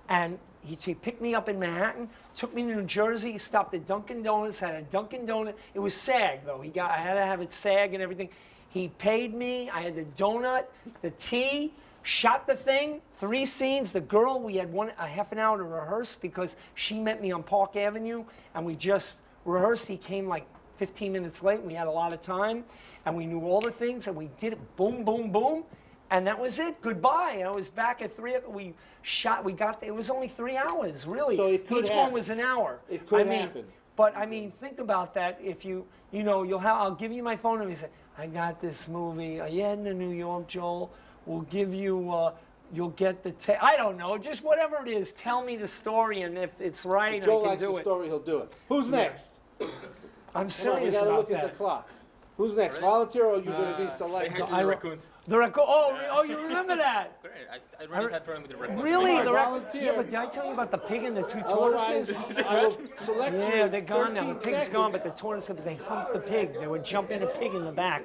and he picked me up in Manhattan, took me to New Jersey. He stopped at Dunkin' Donuts, had a Dunkin' Donut. It was SAG though. I had to have it SAG and everything. He paid me. I had the donut, the tea. Shot the thing, 3 scenes. The girl, we had a half an hour to rehearse because she met me on Park Avenue, and we just rehearsed. He came like 15 minutes late. We had a lot of time, and we knew all the things, and we did it. Boom, boom, boom, and that was it. Goodbye. I was back at 3. We shot. We got. It was only 3 hours, really. So it could Each happen. one was an hour. It could I mean, happen. But I mean, think about that. If you know, I'll give you my phone number. You say, I got this movie. Are you heading to New York, Joel? We'll give you, you'll get the, I don't know, just whatever it is, tell me the story, and if it's right, If Joel I can likes do the it. story, he'll do it. Who's next? I'm Come on, we serious gotta about look that. at the clock. Who's next? Volunteer or are you going to be Say hi selected? to the raccoons. The raccoon, oh, you remember that? Great. I really had problem with the raccoons. Really? Come on, The volunteer. Yeah, but did I tell you about the pig and the 2 Otherwise, tortoises? I will select you Yeah, in they're gone now. The 13 pig's gone, but seconds. the tortoise, they humped the pig. They were jumping a pig in the back.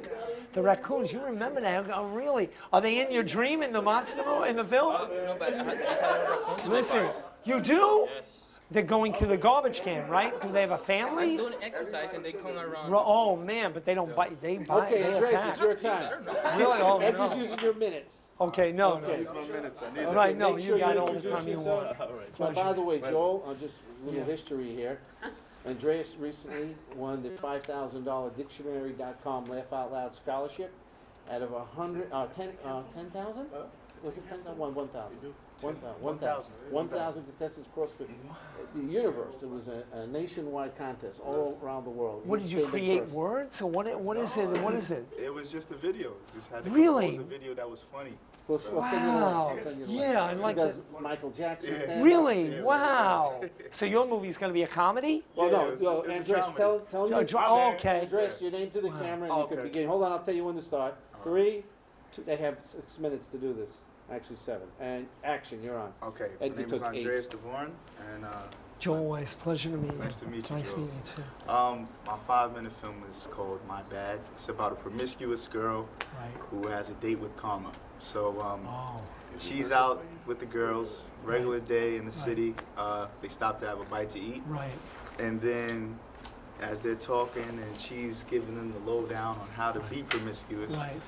The raccoons, you remember that? Oh, really? Are they in your dream in the monster movie, in the film? No, but I just had a raccoon in my Listen, purse. you do? Yes. They're going to the garbage can, right? Do they have a I'm family? doing exercise and they come around. Oh man, but they don't bite. They bite. Okay, They Andres, attack. it's your I time. don't know. Really? Oh Edgar's no. using your minutes. Okay, no, Okay. Use my minutes. I need no. it. Right, no. Make You sure got you all the introduce time you yourself. want. Well, by the way, Pleasure. Joel, just a little history here. Andreas recently won the $5,000 Dictionary.com Laugh Out Loud Scholarship out of 10,000? Was it 10,000? 1,000. 1,000 contestants across the universe. It was a nationwide contest all around the world. What did you came in create first. words or what is it? What is it? It was just a video. Just had to Really? compose a video that was funny. We'll send you the link. Wow. I'll send you the link. Yeah, I'd like He does that. Michael Jackson. Yeah. stand-up. Really? Yeah, Wow. So your movie's going to be a comedy? Well, Yeah, no, it's no, a Andres, comedy. tell me. Oh, okay. Andres, your name to the camera, and you can Okay. begin. Hold on, I'll tell you when to start. 3, 2, they have 6 minutes to do this. Actually, 7. And action, you're on. Okay, Ed, my you name is took 8. Andreas DeVorn, and Joel Weiss, pleasure to meet you. Nice to meet you, Nice Joel. meeting you too. my 5-minute film is called My Bad. It's about a promiscuous girl Right. who has a date with karma. So Oh, she's out with the girls, regular day in the Right. city. They stop to have a bite to eat, right. and then as they're talking and she's giving them the lowdown on how to be promiscuous, Right.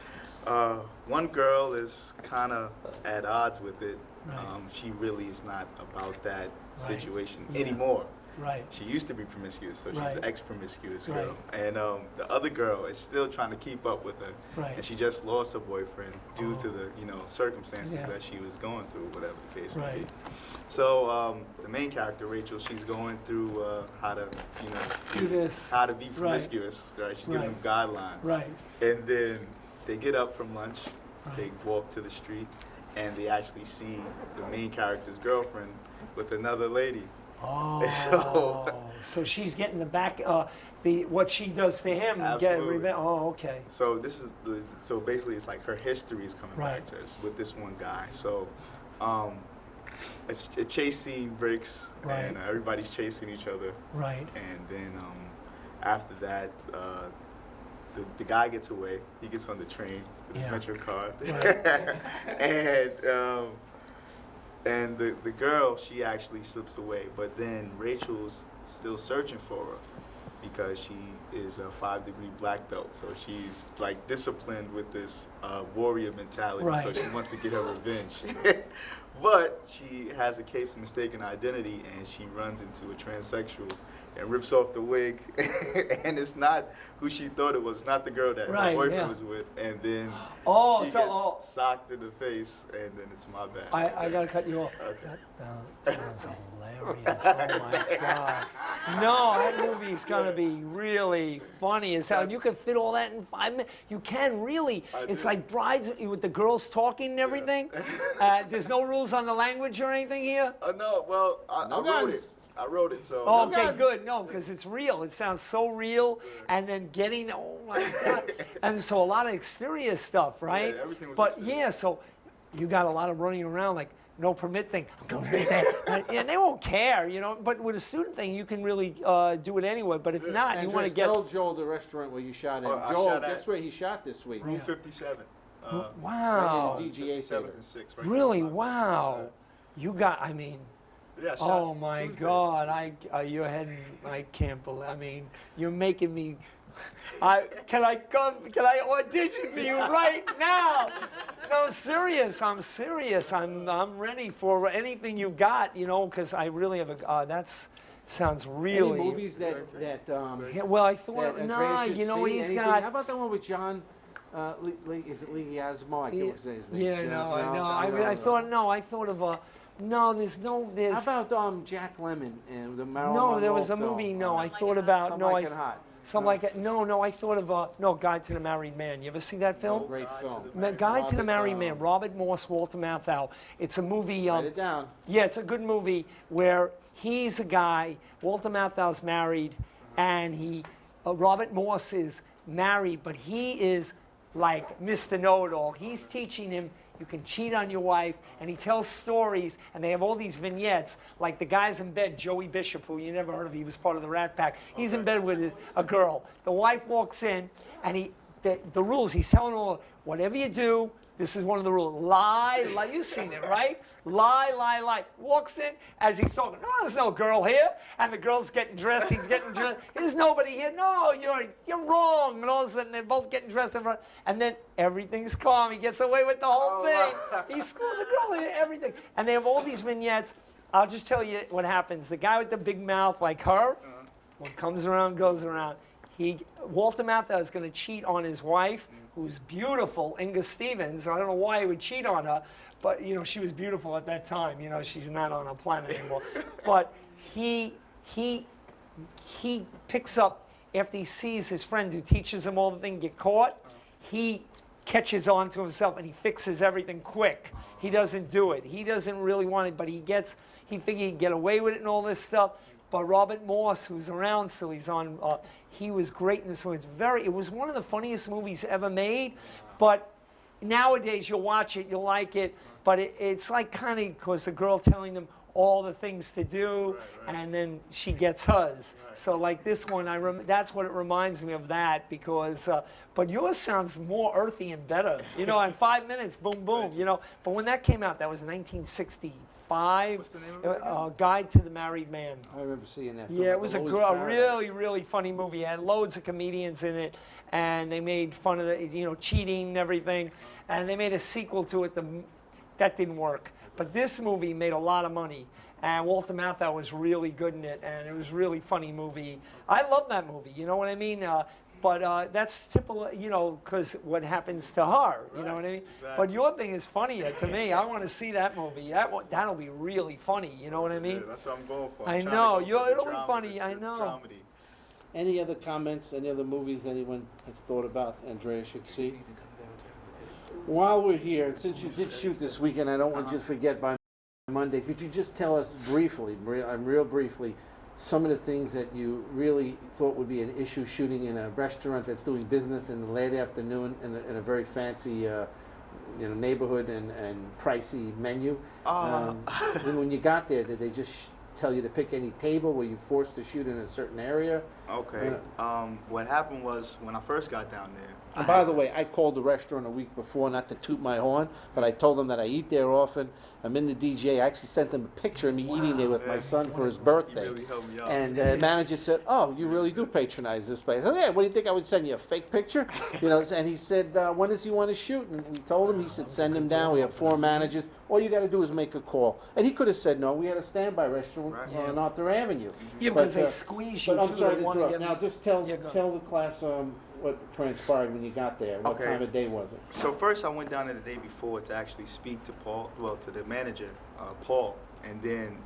one girl is kind of at odds with it. Right. She really is not about that situation Yeah. anymore. Right. She used to be promiscuous, so she's Right. an ex-promiscuous Right. girl. And the other girl is still trying to keep up with her. Right. And she just lost her boyfriend due to the, circumstances Yeah. that she was going through, whatever the case may Right. be. So the main character, Rachel, she's going through how to, Do this. how to be promiscuous, right? She's giving Right. them guidelines. Right. And then they get up from lunch, Right. they walk to the street, and they actually see the main character's girlfriend with another lady. Oh, so she's getting the back, what she does to him, get Absolutely. revenge. Oh, okay. So this is so basically it's like her history is coming Right. back to us with this one guy. So a chase scene breaks Right. and everybody's chasing each other, Right. and then after that the guy gets away. He gets on the train with his Yeah. Metro card, Right. and the girl, she actually slips away, but then Rachel's still searching for her because she is a 5-degree black belt, so she's like disciplined with this warrior mentality, so Right. she wants to get her revenge. But she has a case of mistaken identity, and she runs into a transsexual and rips off the wig, and it's not who she thought it was. It's not the girl that Right, her boyfriend yeah. was with, and then Oh, she so- gets oh. socked in the face, and then it's my bad. I gotta cut you off. Okay. That sounds hilarious. Oh my God. No, that movie's gonna be really funny as hell. And you can fit all that in 5 minutes. You can really. I It's do. like brides with the girls talking and everything. There's no rules on the language or anything here. No, well, I No wrote guns. it. I wrote it, so. Oh, okay, good. No, because it's real. It sounds so real. And then getting, oh my God. And so a lot of exterior stuff, right? Yeah, everything was But exterior. yeah, so you got a lot of running around like no permit thing. I'm going right there. And they won't care, But with a student thing, you can really do it anyway. But if not, you want to Andres, get. tell Joel the restaurant where you shot in. Oh, I Joel, shot guess at- where he shot this week? Room 57. Wow. Right in the DGA 7th theater. and 6th. Right Really? there. Wow. You got, I mean. Yeah, I shot Oh my Tuesday. God! You're heading. I can't believe. I mean, you're making me. Can I come? Can I audition for you right now? No, I'm serious. I'm serious. I'm ready for anything you got. Because I really have a. Sounds really. Any movies that Yeah, well, I thought. that No, Andreas should see? he's Anything? got. How about that one with John? Is it Lee Asmo? I can't say his name. Yeah, John- no, I know. John- I thought. No, I thought of a. No, there's no. There's. How about Jack Lemmon and the Marilyn No, there Monroe was a film? movie. No, I Like thought It about. Some No, Like I. It Hot. Something like that. No, I thought of Guide to the Married Man. You ever see that film? Great film. The Guide to the Robert, Married Man. Robert Morse, Walter Matthau. It's a movie. Write it down. Yeah, it's a good movie where he's a guy. Walter Matthau's married, and Robert Morse is married, but he is like Mr. Know-It-All. He's teaching him. You can cheat on your wife, and he tells stories, and they have all these vignettes, like the guy's in bed, Joey Bishop, who you never heard of, he was part of the Rat Pack. He's in bed with a girl. The wife walks in, and the rules, he's telling her, whatever you do, this is one of the rules. Lie, you've seen it, right? Lie. Walks in as he's talking. No, there's no girl here. And the girl's getting dressed. He's getting dressed. There's nobody here. No, you're wrong. And all of a sudden, they're both getting dressed in front. And then everything's calm. He gets away with the whole thing. He screwed the girl, everything. And they have all these vignettes. I'll just tell you what happens. The guy with the big mouth, like her, what comes around goes around. Walter Matthau is going to cheat on his wife who's beautiful, Inga Stevens. I don't know why he would cheat on her, but you know she was beautiful at that time. You know she's not on our planet anymore. But he picks up after he sees his friend who teaches him all the things get caught. He catches on to himself and he fixes everything quick. He doesn't do it. He doesn't really want it, but he figured he'd get away with it and all this stuff. But Robert Morse, who's around still, he's on, he was great in this movie. It was one of the funniest movies ever made, but nowadays you'll watch it, you'll like it, but it's like kind of because the girl telling them all the things to do, and then she gets hers. So like this one, that's what it reminds me of that because, but yours sounds more earthy and better. You know, in 5 minutes, boom, boom, you know. But when that came out, that was 1965. What's the name of it again? Guide to the Married Man. I remember seeing that. Yeah, it was a really, really funny movie. It had loads of comedians in it, and they made fun of the, you know, cheating and everything. And they made a sequel to it that didn't work. But this movie made a lot of money, and Walter Matthau was really good in it, and it was a really funny movie. I love that movie, you know what I mean? But that's typical, you know, because what happens to her, you know what I mean? Exactly. But your thing is funnier to me. I want to see that movie. That'll be really funny, you know what I mean? Yeah, that's what I'm going for. I I'm trying know. to go for the It'll be drama, funny, the I know. dramedy. Any other comments, any other movies anyone has thought about Andrea should see? While we're here, since you did shoot this weekend, I don't want you to forget by Monday, could you just tell us briefly, real briefly, some of the things that you really thought would be an issue shooting in a restaurant that's doing business in the late afternoon in a very fancy you know, neighborhood and pricey menu? And when you got there, did they just tell you to pick any table? Were you forced to shoot in a certain area? Okay. What happened was when I first got down there. And by the way, I called the restaurant a week before, not to toot my horn, but I told them that I eat there often. I'm in the DJ. I actually sent them a picture of me eating there with my son for his birthday. You really helped me out. And the manager said, "Oh, you really do patronize this place." I said, "Yeah, what do you think I would send you, a fake picture?" You know, and he said, "When does he want to shoot?" And we told him. He said, "Send him down. We have 4 managers. All you got to do is make a call." And he could have said no. We had a standby restaurant on Arthur Avenue. Yeah, But, because they squeeze you But I'm too. sorry They to wanna interrupt. get- Now, just tell Yeah, go. tell the class what transpired when you got there. What Okay. time of day was it? So first I went down there the day before to actually speak to to the manager, Paul. And then,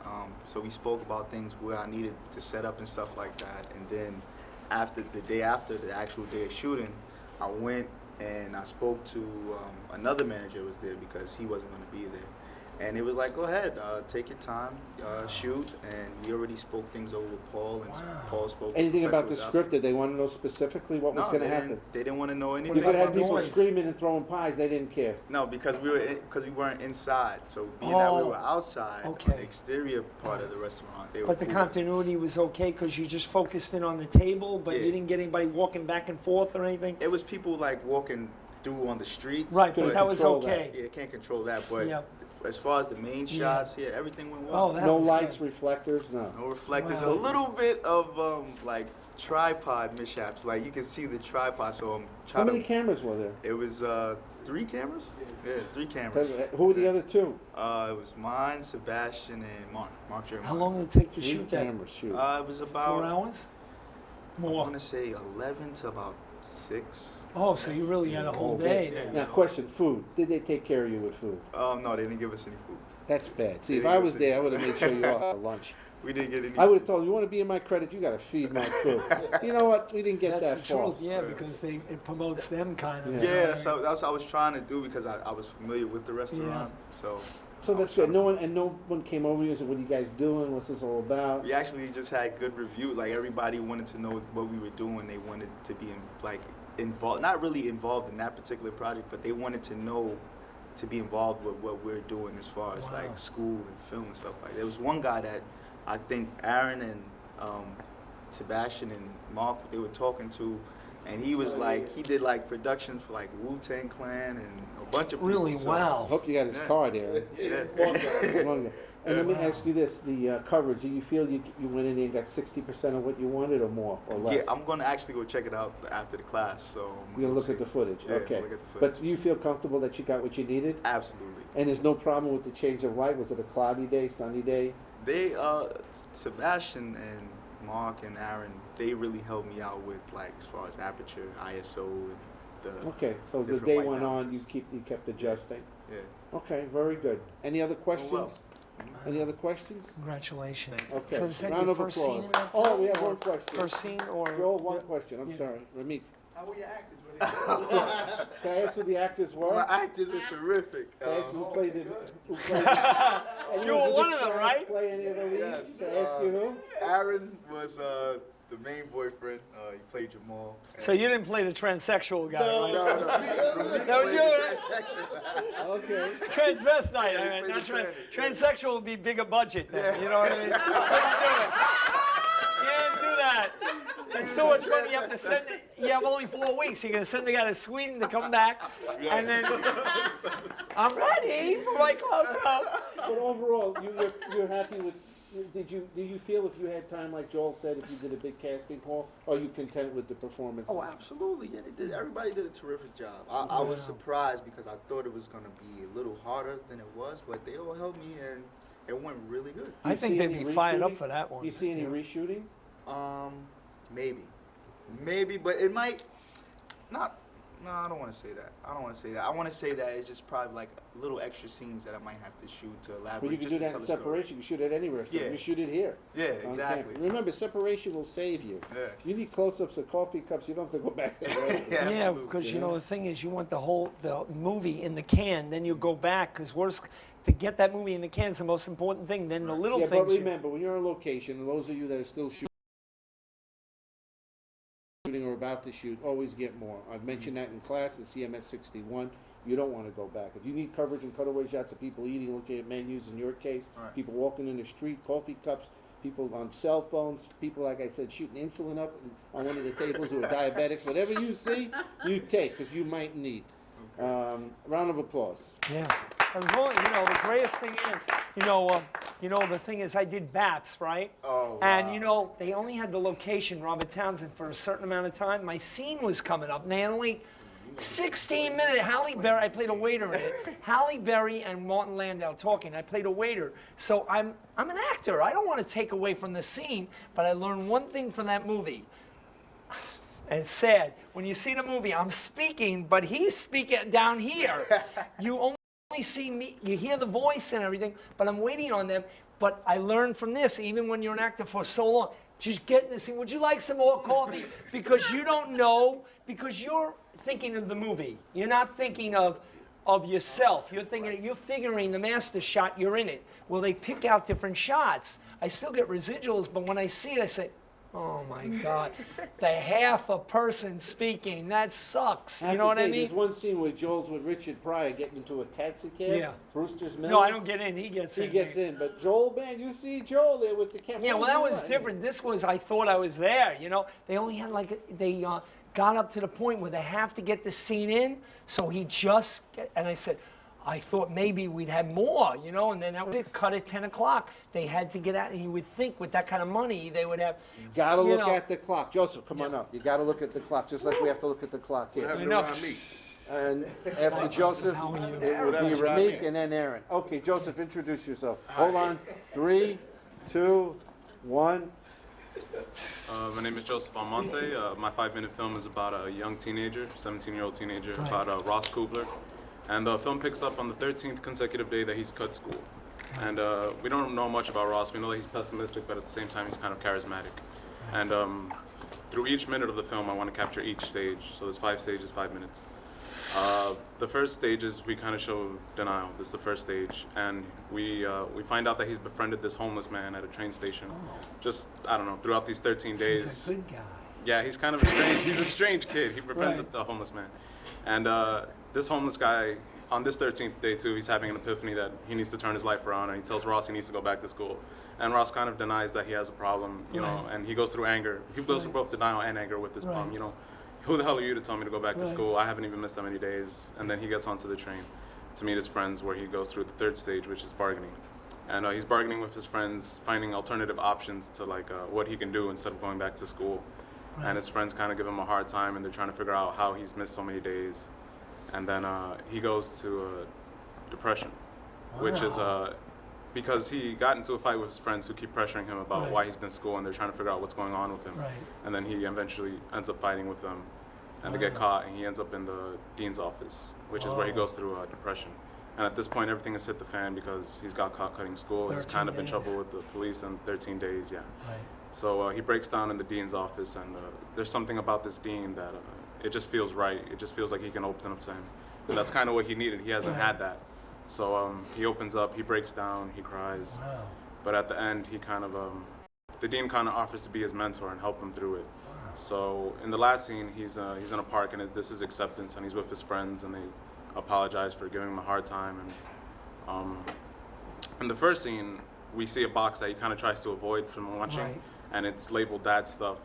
so we spoke about things where I needed to set up and stuff like that. And then after the actual day of shooting, I went and I spoke to another manager who was there because he wasn't going to be there. And it was like, go ahead, take your time, shoot. And we already spoke things over with Paul, and Paul spoke. Anything Professor about the was asking- script? Did they want to know specifically what was No, going to they happen? didn't- They didn't want to know You anything. could have had about people noise? screaming and throwing pies. They didn't care. No, because we weren't inside. So being that we Oh, were outside, okay. the exterior part of the restaurant, they were But the cool. continuity was okay because you just focused in on the table, but Yeah. you didn't get anybody walking back and forth or anything? It was people like walking through on the streets. Right, but couldn't that was control that. okay. Yeah, can't control that. But Yeah. as far as the main Yeah. shots, yeah, everything went Oh, well. that No was lights, good. reflectors, no. No reflectors. Wow. A little bit of like tripod mishaps. Like you can see the tripod. So I'm How trying many to. cameras were there? It was 3 cameras. Yeah, 3 cameras. Who were the other two? It was mine, Sebastian, and Mark Jeremiah. How long did it take to 3 shoot that? cameras, shoot. It was 4 about. hours? I More. want to say 11 to about 6. Oh, so you really had a whole day then. Now, question, food. Did they take care of you with food? No, they didn't give us any food. That's bad. See, They if didn't I give was us there, I any- would have made sure you all had lunch. We didn't get any. I would have told you, you want to be in my credit, you got to feed my crew. You know what? We didn't get That's that the far. truth, yeah, because it promotes them kind of. Yeah, that's what I was trying to do because I was familiar with the restaurant. So So that's good. No one came over you and said, "What are you guys doing? What's this all about?" we actually just had good reviews. Like everybody wanted to know what we were doing. They wanted to be involved, not really involved in that particular project, but they wanted to know to be involved with what we're doing as far as Wow. like school and film and stuff like that. There was one guy that I think Aaron and Sebastian and Mark, they were talking to, and he was like, he did like production for like Wu-Tang Clan and a bunch of people. Really? So- I Wow. hope you got his Yeah. card there. Yeah. Longer. And let me ask you this: the coverage. Do you feel you went in there and got 60% of what you wanted, or more, or less? Yeah, I'm gonna actually go check it out after the class. So I'm You'll gonna look see. at the footage. Yeah, Okay. look at the But footage. do you feel comfortable that you got what you needed? Absolutely. And there's no problem with the change of light? Was it a cloudy day, sunny day? They, Sebastian and Mark and Aaron, they really helped me out with like as far as aperture, ISO, and the Okay, so as the different day white went on, balances. you kept adjusting. Yeah. Okay, very good. Any other questions? well. Any other questions? Congratulations. Okay, So is that round your of first scene applause. in that Oh, film, we have or one question. First scene or? Joel, one question, I'm sorry. Ramit, How were your actors? can I ask who the actors were? My actors were terrific. Can I ask who played the... You were one of them, right? Play any of the leads? Yes. Can I ask you who? Aaron was the main boyfriend. He played Jamal. So you didn't play the transsexual guy, right? No. That was you. Okay. Transvestite, I Yeah, mean, he not played the tranny, transsexual would be bigger budget then, you know what I mean? Can't do that. It's so much money you have to send. You have only 4 weeks. You're gonna send the guy to Sweden to come back, and then I'm ready for my close-up. But overall, you're happy with... Do you feel if you had time, like Joel said, if you did a big casting call, or are you content with the performance? Oh, absolutely. Yeah, they did. Everybody did a terrific job. I was surprised because I thought it was going to be a little harder than it was, but they all helped me, and it went really good. I think see they'd any be fired up reshooting? for that one. Do you see any reshooting? Maybe, but it might not. No, I don't want to say that. I want to say that it's just probably like little extra scenes that I might have to shoot to elaborate. Well, you can just do to that in tell a story. separation. You shoot it anywhere. So Yeah. you shoot it here. Yeah, on exactly. camera. Remember, separation will save you. Yeah. If you need close-ups of coffee cups, you don't have to go back there. Right? Yeah, Yeah, absolutely. because you know the thing is, you want the movie in the can, then you go back. Because to get that movie in the can is the most important thing. Then the little Yeah, things. but remember, when you're on location, and those of you that are still shooting or about to shoot, always get more. I've mentioned that in class at CMS 61. You don't want to go back. If you need coverage and cutaway shots of people eating, looking at menus in your case, Right. people walking in the street, coffee cups, people on cell phones, people, like I said, shooting insulin up on one of the tables who are diabetics, whatever you see, you take, because you might need. Round of applause. Yeah. As long, the greatest thing is, the thing is, I did BAPS, right? Oh, And wow. they only had the location, Robert Townsend, for a certain amount of time. My scene was coming up, and they had only 16 minutes. Halle Berry, I played a waiter in it. Halle Berry and Martin Landau talking. I played a waiter. So I'm an actor. I don't want to take away from the scene, but I learned one thing from that movie. And it's sad. When you see the movie, I'm speaking, but he's speaking down here. You only see me, you hear the voice and everything, but I'm waiting on them. But I learned from this, even when you're an actor for so long, just get in the scene. Would you like some more coffee? Because you don't know, because you're thinking of the movie. You're not thinking of yourself. You're figuring the master shot, you're in it. Well, they pick out different shots. I still get residuals, but when I see it, I say, oh my God, the half a person speaking, that sucks. You know what I mean? There's one scene where Joel's with Richard Pryor getting into a taxi cab. Yeah. Brewster's Mills. No, I don't get in, he gets in. He gets in, but Joel, man, you see Joel there with the camera. Yeah, well, that was different. This was, I thought I was there, They only had they got up to the point where they have to get the scene in, so and I said, I thought maybe we'd have more, and then that was it, cut at 10 o'clock. They had to get out, and you would think with that kind of money, they would have, Gotta look at the clock. Joseph, come on up. You gotta look at the clock, just like we have to look at the clock What here. happened know. around me? And after Joseph, How are you? it would be Ramik and then Aaron. Okay, Joseph, introduce yourself. Hold on. 3, 2, 1. My name is Joseph Almonte. My 5-minute film is about a young teenager, 17-year-old teenager, about Ross Kubler. And the film picks up on the 13th consecutive day that he's cut school. And we don't know much about Ross. We know that he's pessimistic, but at the same time, he's kind of charismatic. And through each minute of the film, I want to capture each stage. So there's 5 stages, 5 minutes. The first stage is we kind of show denial. This is the first stage. And we find out that he's befriended this homeless man at a train station. Just, I don't know, throughout these 13 days. He's a good guy. Yeah, he's kind of strange. He's a strange kid. He befriends a homeless man. And this homeless guy, on this 13th day too, he's having an epiphany that he needs to turn his life around, and he tells Ross he needs to go back to school. And Ross kind of denies that he has a problem, you know, and he goes through anger. He goes through both denial and anger with this problem, you know. Who the hell are you to tell me to go back to school? I haven't even missed that many days. And then he gets onto the train to meet his friends, where he goes through the third stage, which is bargaining. And he's bargaining with his friends, finding alternative options to like what he can do instead of going back to school. And his friends kind of give him a hard time, and they're trying to figure out how he's missed so many days. And then he goes to depression, which is because he got into a fight with his friends who keep pressuring him about why he's been in school, and they're trying to figure out what's going on with him. And then he eventually ends up fighting with them. and they get caught, and he ends up in the dean's office, which is where he goes through depression. And at this point, everything has hit the fan because he's got caught cutting school. He's kind of in trouble with the police in 13 days, yeah. Right. So he breaks down in the dean's office, and there's something about this dean that it just feels right. It just feels like he can open up to him. And that's kind of what he needed. He hasn't had that. So he opens up, he breaks down, he cries. Wow. But at the end, he kind of, the dean kind of offers to be his mentor and help him through it. Wow. So in the last scene, he's in a park, and this is acceptance, and he's with his friends, and they apologize for giving him a hard time. And in the first scene, we see a box that he kind of tries to avoid from watching, and it's labeled dad stuff,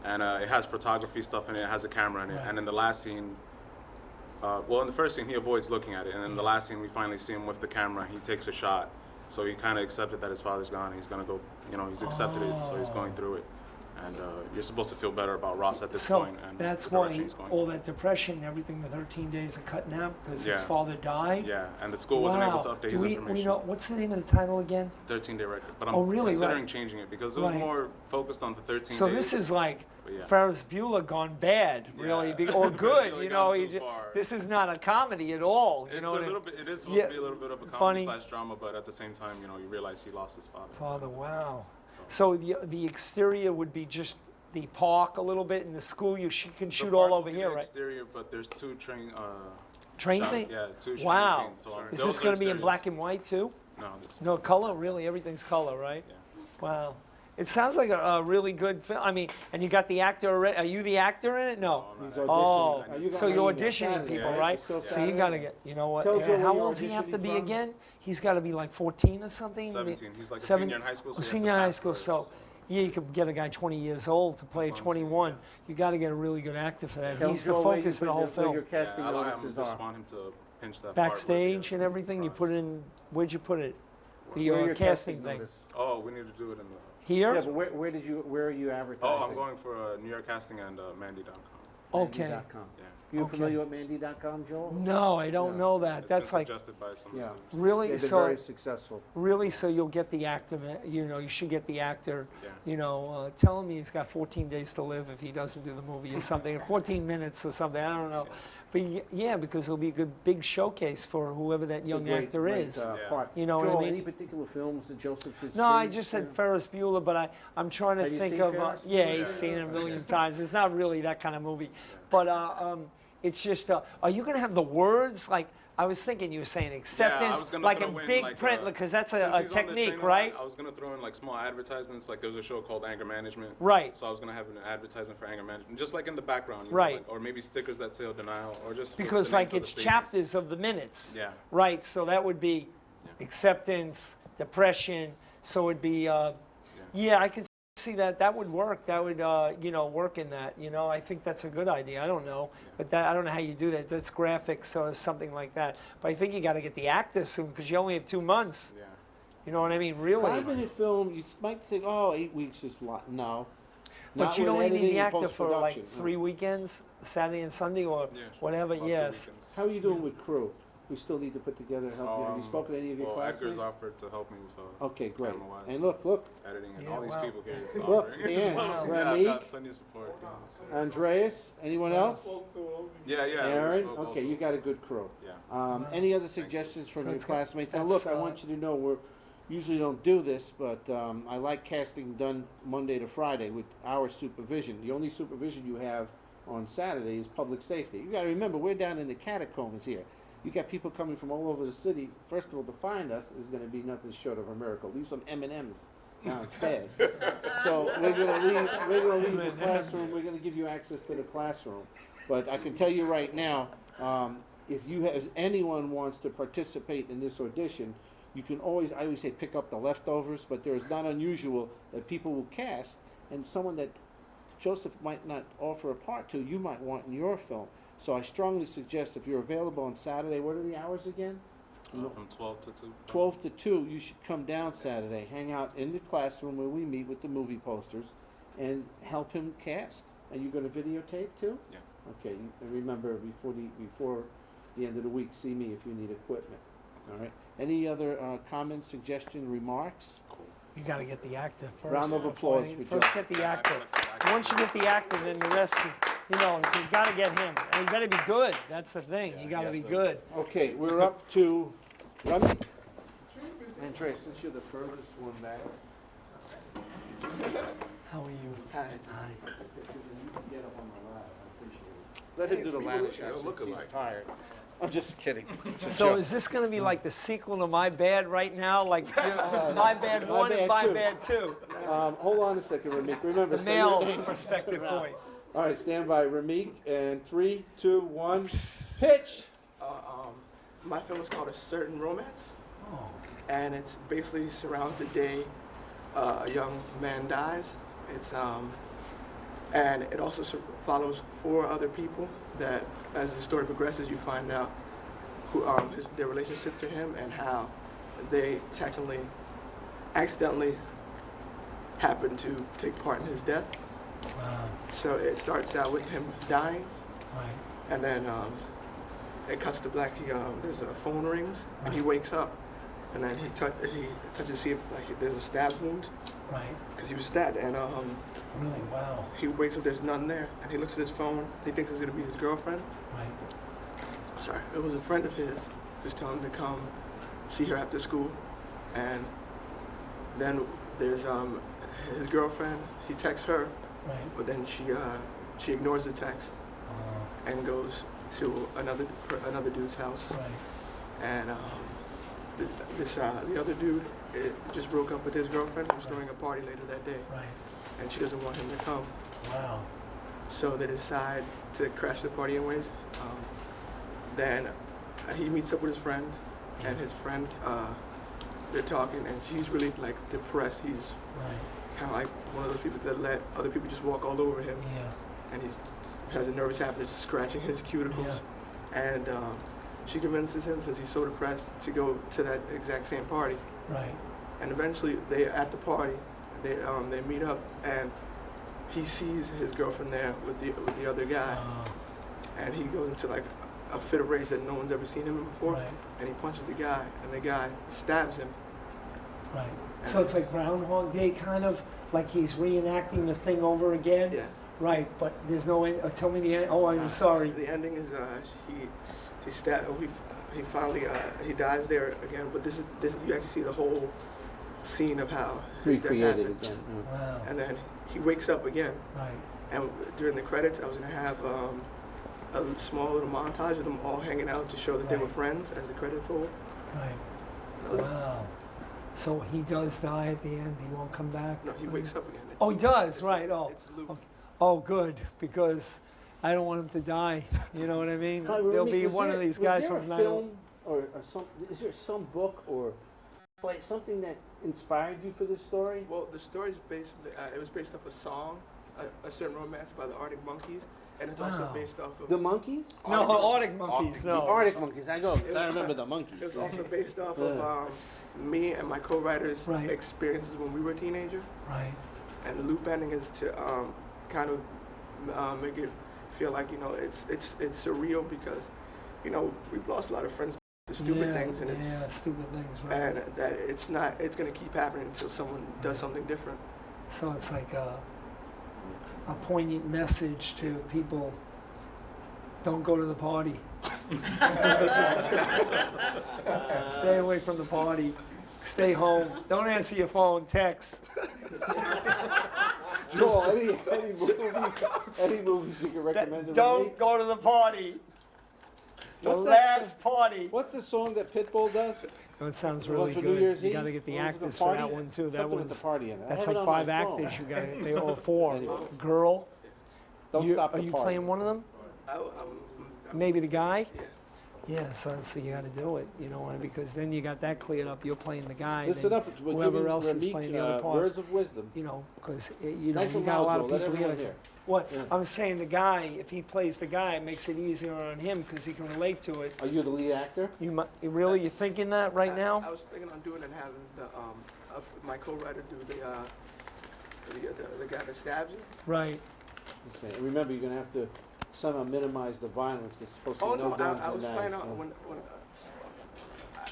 and it has photography stuff in it, it has a camera in it, and in the last scene, well, in the first scene, he avoids looking at it, and in the last scene, we finally see him with the camera. He takes a shot, so he kind of accepted that his father's gone, and he's going to go, he's accepted it, so he's going through it. And you're supposed to feel better about Ross at this point. And that's why all that depression and everything, the 13 days of cutting out, because his father died? Yeah, and the school wasn't able to update his information. What's the name of the title again? 13-Day record. But I'm considering changing it because it was more focused on the 13 days. So this is like Ferris Bueller gone bad, really, or good. This is not a comedy at all. It's a little bit. It is supposed to be a little bit of a comedy/drama, but at the same time, you realize he lost his father. Wow. So the exterior would be just the park a little bit, and the school you can shoot all over here, right? Exterior, but there's two train. Train thing? Yeah, two train scenes. So is this going to be in black and white too? No. No color, really. Everything's color, right? Yeah. Wow. It sounds like a really good film. I mean, and you got the actor already. Are you the actor in it? No. Oh, so you're auditioning people, right? So you got to get, you know what? How old does he have to be again? He's got to be like 14 or something? 17. He's like a senior in high school. So senior in high school. So, yeah, you could get a guy 20 years old to play 21. You got to get a really good actor for that. He's the focus of the whole film. I just want him to pinch that backstage and everything. You put it in. Where'd you put it? The casting thing. Oh, we need to do it in the. Here? Yeah, but where are you advertising? Oh, I'm going for New York Casting and Mandy.com. Okay. Mandy.com. Yeah. You familiar with Mandy.com, Joel? No, I don't know that. That's like suggested by some students. Really? They've been very successful. Really? So you'll get the actor. You should get the actor. Tell him he's got 14 days to live if he doesn't do the movie or something, 14 minutes or something. I don't know. But yeah, because it'll be a good big showcase for whoever that young actor is. You know what I mean? Any particular films that Joseph should see? No, I just said Ferris Bueller, but I'm trying to think of. He's seen it a million times. It's not really that kind of movie, but it's just. Are you going to have the words like? I was thinking you were saying acceptance, like a big print, because that's a technique, right? I was going to throw in like small advertisements, like there was a show called Anger Management. Right. So I was going to have an advertisement for anger management, just like in the background. Right. Or maybe stickers that say denial, or just. Because like it's chapters of the minutes. Yeah. Right, so that would be acceptance, depression, so it'd be, I could see that would work. That would, work in that. I think that's a good idea. I don't know, but I don't know how you do that. That's graphics or something like that. But I think you got to get the actors soon because you only have 2 months. Yeah. You know what I mean? Really. 5-minute film. You might think, 8 weeks is a lot. No. But you only need the actor for like 3 weekends, Saturday and Sunday or whatever. Yes. How are you doing with crew? We still need to put together help. Have you spoken to any of your classmates? Edgar's offered to help me with okay, great. And look. Editing and all these people here. Look, Ramik, got plenty of support. Andreas, anyone else? Yeah. Aaron, okay, you got a good crew. Yeah. Any other suggestions from your classmates? Now look, I want you to know we usually don't do this, but I like casting done Monday to Friday with our supervision. The only supervision you have on Saturday is public safety. You got to remember, we're down in the catacombs here. You got people coming from all over the city. First of all, to find us is going to be nothing short of a miracle. Leave some M&Ms downstairs. So we're going to leave the classroom. We're going to give you access to the classroom. But I can tell you right now, if anyone wants to participate in this audition, you can always, I always say pick up the leftovers, but there is not unusual that people will cast, and someone that Joseph might not offer a part to, you might want in your film. So I strongly suggest if you're available on Saturday, what are the hours again? From 12 to 2. 12 to 2, you should come down Saturday, hang out in the classroom where we meet with the movie posters, and help him cast. And you're going to videotape too? Yeah. Okay, remember before the end of the week, see me if you need equipment. All right. Any other comments, suggestions, remarks? Cool. You got to get the actor first. Round of applause for First get the actor. Once you get the actor, then the rest. You know, you got to get him. And you better be good. That's the thing. You got to be good. Okay, we're up to Remy. And Trey, since you're the furthest one back. How are you? Hi. Hi. You can get up on the ladder. I appreciate it. Let him do the ladder shot since he's tired. I'm just kidding. It's a So joke. is this going to be like the sequel to My Bad right now? Like My Bad 1 and My Bad 2? Hold on a second, Ramik. Remember, The say your male's name. perspective point. All right, stand by, Ramik. And 3, 2, 1, pitch. My film is called A Certain Romance, Oh. and it's basically surrounds the day a young man dies. It's and it also follows 4 other people that, as the story progresses, you find out who their relationship to him and how they technically, accidentally, happened to take part in his death. Wow. So it starts out with him dying, Right. and then it cuts to black. There's a phone rings, and he wakes up, and then he touches to see if there's a stab wound, Right. because he was stabbed. And Really? Wow. he wakes up, there's none there, and he looks at his phone. He thinks it's gonna be his girlfriend. Right. Sorry, it was a friend of his who's telling him to come see her after school, and then there's his girlfriend. He texts her, Right. but then she ignores the text and goes to another dude's house. Right. And the other dude just broke up with his girlfriend, who was throwing a party later that day, Right. and she doesn't want him to come. Wow. So they decide to crash the party anyways. Then he meets up with his friend, and his friend, they're talking, and she's really like depressed. He's Right. kind of like one of those people that let other people just walk all over him, Yeah. and he has a nervous habit of scratching his cuticles. And she convinces him, since he's so depressed, to go to that exact same party. Right. And eventually, at the party, they meet up, and he sees his girlfriend there with the other guy, and he goes into like a fit of rage that no one's ever seen him in before, Right. and he punches the guy, and the guy stabs him. Right. So it's like Groundhog Day, kind of like he's reenacting the thing over again. Yeah. Right. But there's no end. Tell me the end. Oh, I'm sorry. The ending is he stabbed. He finally he dies there again. But this you actually see the whole scene of how his death Recreated happened. again. Wow. And then he wakes up again. Right. And during the credits, I was gonna have a small little montage of them all hanging out to show that they were Right. friends as the credits roll. Right. Wow. So he does die at the end. He won't come back. No, he wakes up again. Oh, he does. It's Right. It's a loop. Okay. Oh, good, because I don't want him to die. You know what I mean? Hi, There'll Ramik, be was one there- of these was guys there from a 9/11. film or some? Is there some book or play something that inspired you for this story? Well, the story's based. It was based off a song, a certain romance by the Arctic Monkeys, and it's also Wow. based off of The Monkeys? No, Arctic Monkeys. The No. Arctic Monkeys. I remember the It Monkeys. was also based off of me and my co-writers' Right. experiences when we were a teenager. Right. And the loop ending is to kind of make it feel like, you know, it's surreal, because, you know, we've lost a lot of friends to stupid things, and yeah, stupid things. Right. and that it's going to keep happening until someone does something different. So it's like a poignant message to people. Don't go to the party. Stay away from the party. Stay home. Don't answer your phone. Text. Joel, any movies you can recommend to Don't Ramik? go to the party. The What's that last party. What's the song that Pitbull does? Oh, it sounds The one really for good. New Year's You Eve? got to get the What was it, actors the for party? that one too. That Something with one's the party in it. I that's have it like on my 5 phone. actors. You got to. They all 4. Anyway. Girl. Don't you, stop Are the you party. playing one of them? I'm Maybe the guy? Yeah. Yeah, so you got to do it, you know, because then you got that cleared up. You're playing the guy. Listen then up. We're whoever giving else is Ramik, playing the other parts. words of wisdom. You know, because you know Nice you and got a loud, lot of Joel. Let people everyone here. hear. What Yeah. I'm saying, the guy, if he plays the guy, it makes it easier on him because he can relate to it. Are you the lead actor? You really you thinking that right I now? was thinking on doing it and having my co-writer do the guy that stabs you. Right. Okay. And remember, you're going to have to somehow minimize the violence. It's supposed to Oh be no no, guns I and was knives, planning so- on when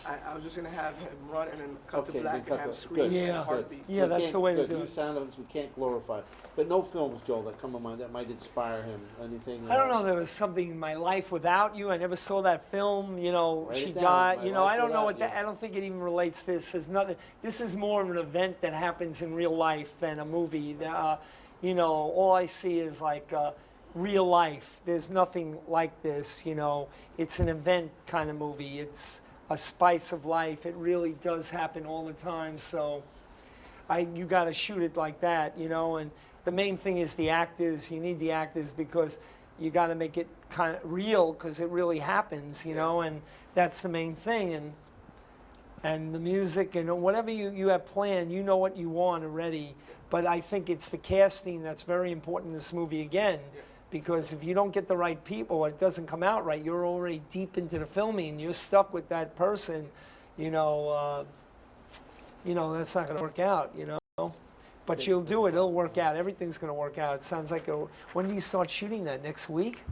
I was just gonna have him run and then cut Okay, to black then and have to- screams good, and Yeah. heartbeats. Yeah, We that's can't- the way to good. do New it. sound effects we can't glorify. But no films, Joel, that come to mind that might inspire him. Anything? I don't know. There was something in My Life Without You. I never saw that film. You know, Write she it down, died. My You know, Life I don't know what Without that. I don't think it even relates to this. There's nothing. This is more of an event that happens in real life than a movie. You know, all I see is like real life. There's nothing like this. You know, it's an event kind of movie. It's a spice of life. It really does happen all the time. So, you got to shoot it like that. You know, and the main thing is the actors. You need the actors because you got to make it kind of real because it really happens, you know, and that's the main thing. And the music and whatever you have planned, you know what you want already. But I think it's the casting that's very important in this movie again, because if you don't get the right people, it doesn't come out right. You're already deep into the filming. You're stuck with that person, you know, that's not going to work out, you know. But you'll do it. It'll work out. Everything's going to work out. It sounds like when do you start shooting that? Next week?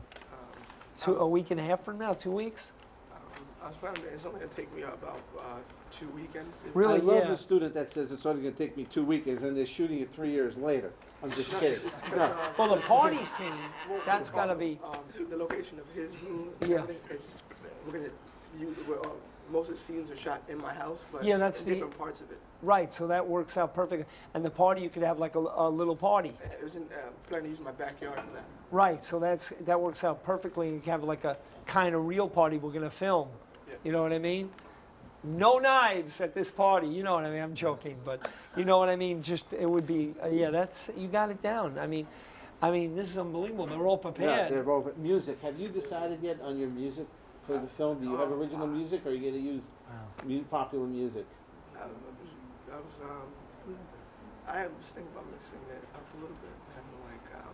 A week and a half from now? 2 weeks? I was planning. It's only gonna take me about 2 weekends. Really? I love Yeah. the student that says it's only going to take me 2 weekends, and they're shooting it 3 years later. I'm just kidding. It's 'cause, No. Well, the party scene, that's got to be. the location of his room. And Yeah. everything is we're gonna use. Most of the scenes are shot in my house, but Yeah, that's in the- different parts of it. Right, so that works out perfect. And the party, you could have like a little party. It was in planning to use my backyard for that. Right, so that works out perfectly. You can have like a kind of real party we're going to film. Yeah. You know what I mean? No knives at this party. You know what I mean? I'm joking, but you know what I mean? Just, it would be, yeah, you got it down. I mean, this is unbelievable. They're all Yeah, prepared. they're over. Music. Have you decided yet on your music for the film? Do you have original music, or are you going to use popular music? I was thinking about mixing it up a little bit. Having like,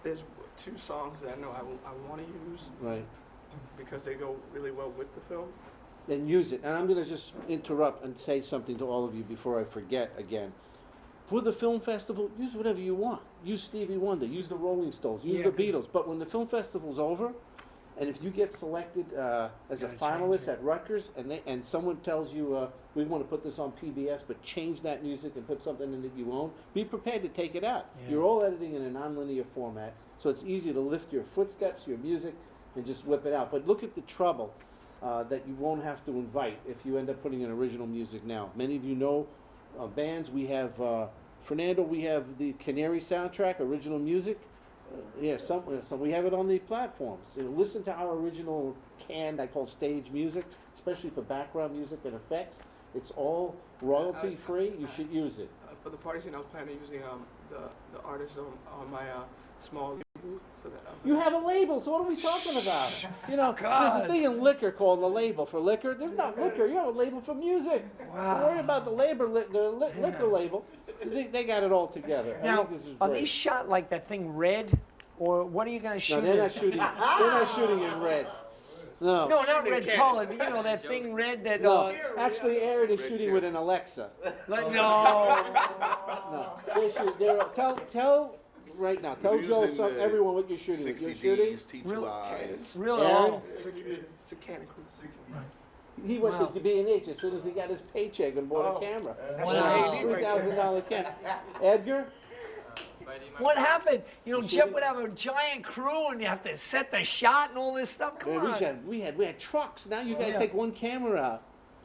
there's 2 songs that I know I want to use Right. because they go really well with the film. Then use it. And I'm going to just interrupt and say something to all of you before I forget again. For the film festival, use whatever you want. Use Stevie Wonder, use the Rolling Stones, use Yeah, the 'cause- Beatles. But when the film festival's over, and if you get selected as a Gotta change finalist it. at Rutgers, and someone tells you, we want to put this on PBS, but change that music and put something in that you own, be prepared to take it out. Yeah. You're all editing in a nonlinear format, so it's easy to lift your footsteps, your music, and just whip it out. But look at the trouble that you won't have to invite if you end up putting in original music now. Many of you know bands. We have, Fernando, we have the Canary soundtrack, original music. Yeah, some we have it on the platforms. You know, listen to our original canned, I call stage music, especially for background music and effects. It's all royalty free. You should use it. For the party scene, I was planning on using the artist on my small label for that. You have a label, so what are we talking about? You know, there's God. a thing in liquor called a label for liquor. There's not liquor. You have a label for music. Wow. Don't worry about the liquor label. They got it all together. I Now, think this is are great. these shot like that thing red? Or what are you going to shoot No, they're in? not shooting. They're not shooting in red. No. No, not red color. You know that thing red that. No. Actually, Aaron is shooting with an Alexa. No. No. Tell right now. Tell We're Joe, using the everyone what you're shooting with. You're shooting. 60Ds, Real- T2Is. Really? Aaron? It's a Canon Crew 60. He went Wow. to B&H as soon as he got his paycheck and bought a camera. That's Wow. what I need right there. $3,000 camera. Edgar? What happened? You know, Jeff would have a giant crew, and you have to set the shot and all this stuff. Come Man, on. we had trucks. Now you guys Yeah. take one camera out.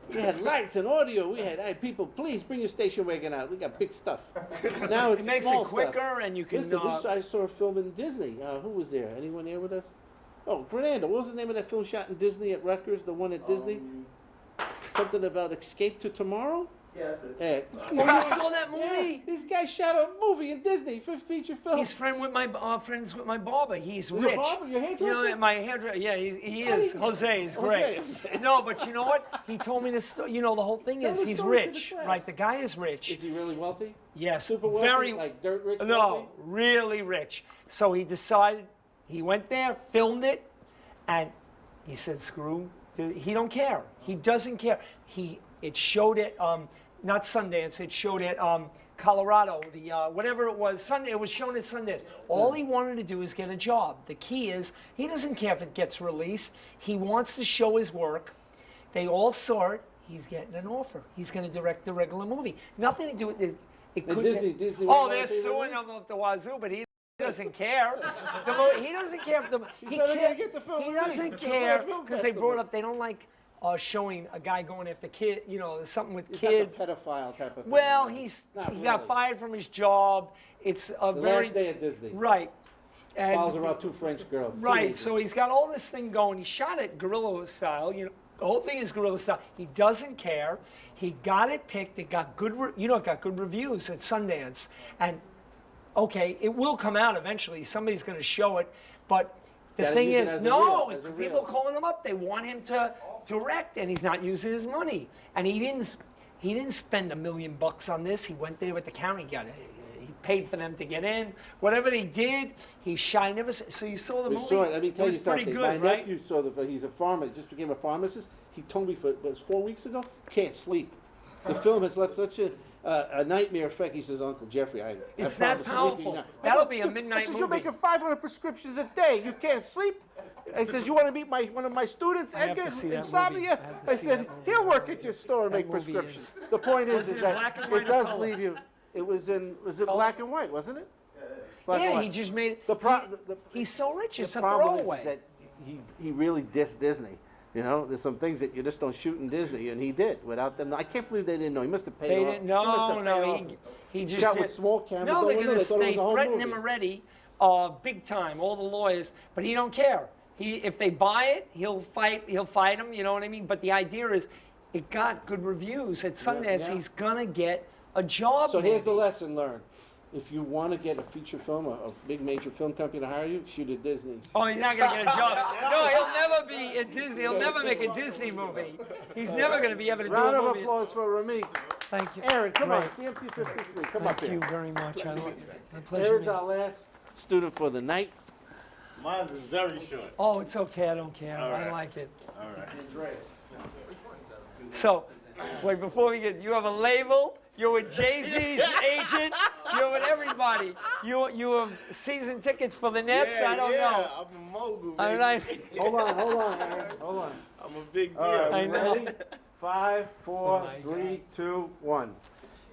We had lights and audio. We had, hey, people, please bring your station wagon out. We got big stuff. Now it's It makes small it quicker, stuff. and you can. Listen, I saw a film in Disney. Who was there? Anyone there with us? Oh, Fernando. What was the name of that film shot in Disney at Rutgers? The one at Disney? Something about Escape to Tomorrow? Yes. Yeah. Oh, you saw that movie? This guy shot a movie in Disney, feature film. He's friends with my barber. He's Your rich. barber? Your You hairdresser? know, my hairdresser. Yeah, he is. Jose is great. Jose. No, but you know what? He told me this story. You know, the whole thing Tell is the he's story to the rich, class. right? The guy is rich. Is he really wealthy? Yes, Super wealthy? very. Like dirt rich No, wealthy? really rich. So he decided. He went there, filmed and he said, "Screw." He don't care. He doesn't care. It showed at not Sundance. It showed at Colorado. The whatever it was. Sunday. It was shown at Sundance. All he wanted to do is get a job. The key is he doesn't care if it gets released. He wants to show his work. They all saw it. He's getting an offer. He's going to direct the regular movie. Nothing to do with it. It And could Disney oh, won't they're let it be suing released? him up the wazoo, but he doesn't care. He doesn't care. He's never gonna get the film He released. doesn't It's gonna be a care film because they festival. brought up. They don't like showing a guy going after kid. You know, there's something with It's kids. like a pedophile type of thing. Well, right? he Not got really. fired from his job. It's a The very last day at Disney. right. And, Follows around two French girls. right. teenagers. So he's got all this thing going. He shot it guerrilla style. You know, the whole thing is guerrilla style. He doesn't care. He got it picked. It got good. It got good reviews at Sundance. And okay, it will come out eventually. Somebody's going to show it. But the Gotta thing use it is, as a no, reel, as a people reel. calling him up. They want him to direct, and he's not using his money. And he didn't spend $1 million on this. He went there with the county. He paid for them to get in. Whatever they did, he shot. So you saw the We movie. saw it. Let me tell it was you pretty something. good, My right? nephew saw he's a farmer. He just became a pharmacist. He told me it was 4 weeks ago. Can't sleep. The film has left such a nightmare effect. He says, Uncle Jeffrey, It's I that promise sleeping powerful. now. That'll be a I midnight says, movie. you're making 500 prescriptions a day. You can't sleep. I says, you want to meet one of my students, I have Edgar, to see that movie. insomnia? I have to I see said, that movie. he'll work at your store and That make movie prescriptions. is- The point Was is it in that black and white it or does color? leave you. It was it Color? black and white, wasn't it? Black and Yeah, white. he just made it. The He's so rich, it's the a problem is throwaway. that he really dissed Disney. You know, there's some things that you just don't shoot in Disney, and he did without them. I can't believe they didn't know. He must have paid They off. didn't. He must No, have no. paid off. He just Shot did. with small cameras. No, they're one going they to thought it was stay a whole threaten movie. him already, big time. All the lawyers, but he don't care. If they buy it, he'll fight. He'll fight them. You know what I mean? But the idea is, it got good reviews at Sundance. yeah. He's gonna get a job. So here's the maybe. lesson learned. If you want to get a feature film, a big major film company to hire you, shoot at Disney. Oh, he's not gonna get a job. No, he'll never be at Disney. He'll never make a Disney movie. He's never gonna be able to do Round a of movie. applause for Rami. Thank you. Aaron, come on, Great. CMT 53, come up Thank here. you very much. I love it. My pleasure. Aaron's man. our last student for the night. Mine is very short. Oh, it's okay. I don't care. All I right. like it. All right. Andreas. So, wait, before we get, you have a label, you're with Jay-Z's agent, you're with everybody. You have season tickets for the Nets? I don't know. I'm a mogul, I'm baby. not, Hold on, Aaron, hold on. I'm a big deal. All right, I we know. ready? 5, 4, Oh my 3, 2, 1.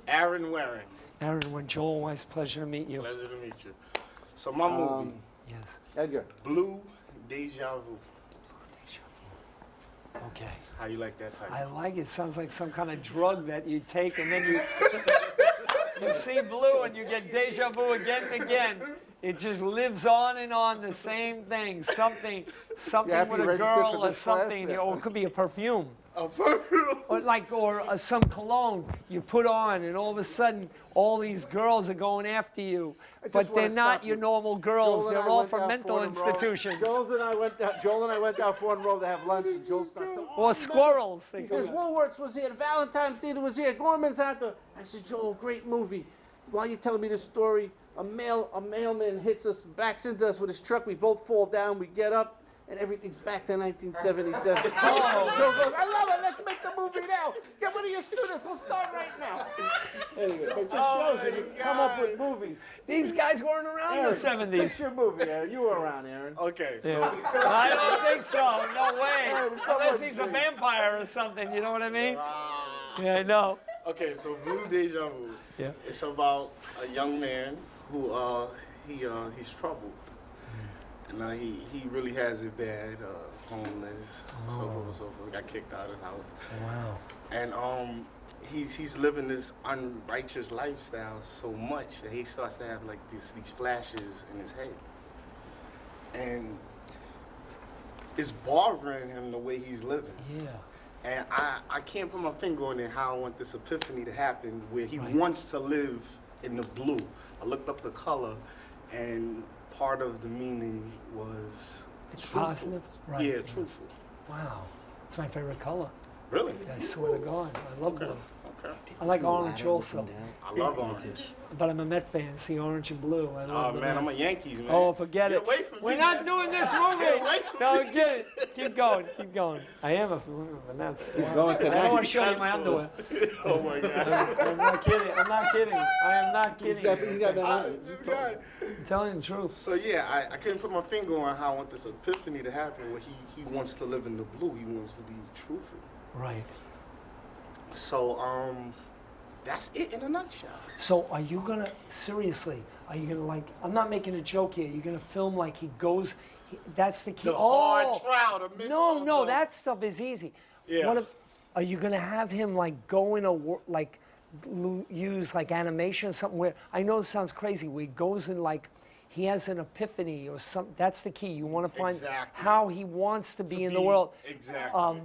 Aaron Waring. Aaron, when Joel Weiss, pleasure to meet you. Pleasure to meet you. So my movie, Yes. Edgar. Blue Deja Vu. Okay. How you like that title? I like it. Sounds like some kind of drug that you take and then you see blue and you get deja vu again and again. It just lives on and on, the same thing. Something happy with you a registered girl for or this class? something. Yeah. Or it could be a perfume. A perfume. Or some cologne you put on, and all of a sudden, all these girls are going after you. just But they're wanna not stop your you. normal girls. Joel and They're I all went from down mental Fordham Road. institutions. Joel and I went down Fordham Road to have lunch, and Joel starts saying, Or squirrels. He says, Woolworths was here, Valentine's Theater was here, Gorman's out there. I said, Joel, great movie. While you're telling me this story, a mailman hits us, backs into us with his truck. We both fall down, we get up, and everything's back to 1977. Joel goes, I love it, let's make the movie now. Get one of your students, we'll start right now. Anyway, it just shows you can come up with movies. These guys weren't around in the Aaron, It's 70s. your movie, Aaron. You were around, Aaron. Okay, so I don't think so. No way. Aaron, someone Unless he's a say- vampire or something. You know what I mean? Yeah, I know. okay, so Blue Deja Vu. Yeah. It's about a young man who he's troubled. And he really has it bad, homeless, so forth and so forth. Got kicked out of his house. Wow. And he's living this unrighteous lifestyle so much that he starts to have like these flashes in his head. And it's bothering him the way he's living. Yeah. And I can't put my finger on it how I want this epiphany to happen where he Right. wants to live in the blue. I looked up the color and part of the meaning was It's truthful. positive? Right. Yeah, truthful. Wow. It's my favorite color. Really? I swear to God. I love blue. Okay. I like orange also. I love orange. But I'm a Met fan. See orange and blue. I Oh love the man, I'm a Mets. Yankees man. Oh, forget Get it. away from We're me, not man. doing this Get movie. away from No, me. get it. Keep going. Keep going. I am a fan of the Mets. going I don't want tonight. to show you my underwear. Oh my God. I'm not kidding. I'm not kidding. I am not He's kidding. got This guy. I'm telling you the truth. So yeah, I couldn't put my finger on how I want this epiphany to happen where he wants to live in the blue. He wants to be truthful. Right. So, that's it in a nutshell. So are you gonna, seriously, are you gonna like, I'm not making a joke here, you're gonna film like he goes, that's the key. The hard trial to miss No, all no, the- that stuff is easy. Yeah. What if, are you gonna have him like go in a, like, use like animation or something where, I know this sounds crazy, where he goes in like, he has an epiphany or something, that's the key. You wanna find Exactly. how he wants to be in the be- world. Exactly.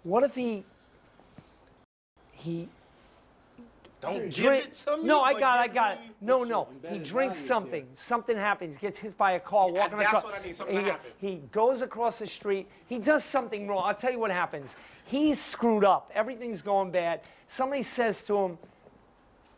What if he Don't give drink. it to me. No, I but got give it. me- No, What's no. your He embedded drinks values something. here? Something happens. Gets hit by a car walking that's across. what I need, something happens. He goes across the street. He does something wrong. I'll tell you what happens. He's screwed up. Everything's going bad. Somebody says to him,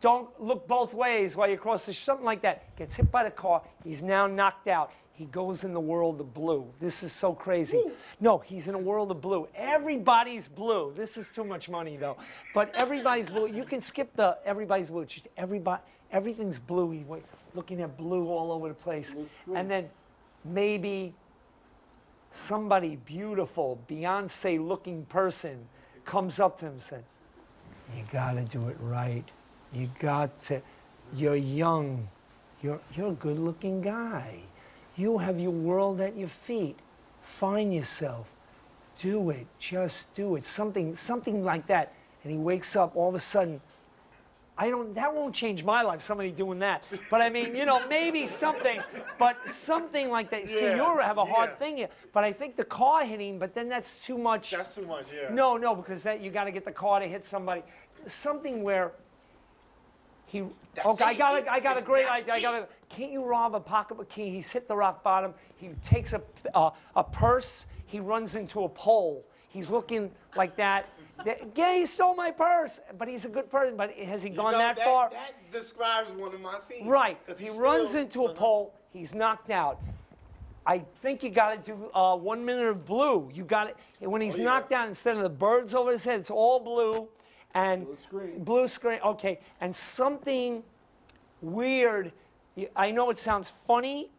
"Don't look both ways while you cross the something like that." Gets hit by the car. He's now knocked out. He goes in the world of blue. This is so crazy. No, he's in a world of blue. Everybody's blue. This is too much money though. But everybody's blue. You can skip the everybody's blue. Just everything's blue. He's looking at blue all over the place. And then maybe somebody beautiful, Beyonce-looking person comes up to him and said, "You got to do it right. You got to. You're young. You're a good-looking guy. You have your world at your feet. Find yourself. Do it. Just do it." Something like that. And he wakes up all of a sudden. That won't change my life, somebody doing that. But I mean, maybe something, but something like that. See, you have a hard thing here. But I think the car hitting, but then that's too much. That's too much, yeah. No, because you got to get the car to hit somebody. Something where he. Okay, I got a great idea. Can't you rob a pocketbook key? He's hit the rock bottom. He takes a purse. He runs into a pole. He's looking like that. Yeah, he stole my purse, but he's a good person. But has he gone that far? That describes one of my scenes. Right. 'Cause He runs into a pole. He's knocked out. I think you got to do 1 minute of blue. You got it when he's knocked out. Instead of the birds over his head, it's all blue, and Blue screen. Blue screen. Okay, and something weird. I know it sounds funny.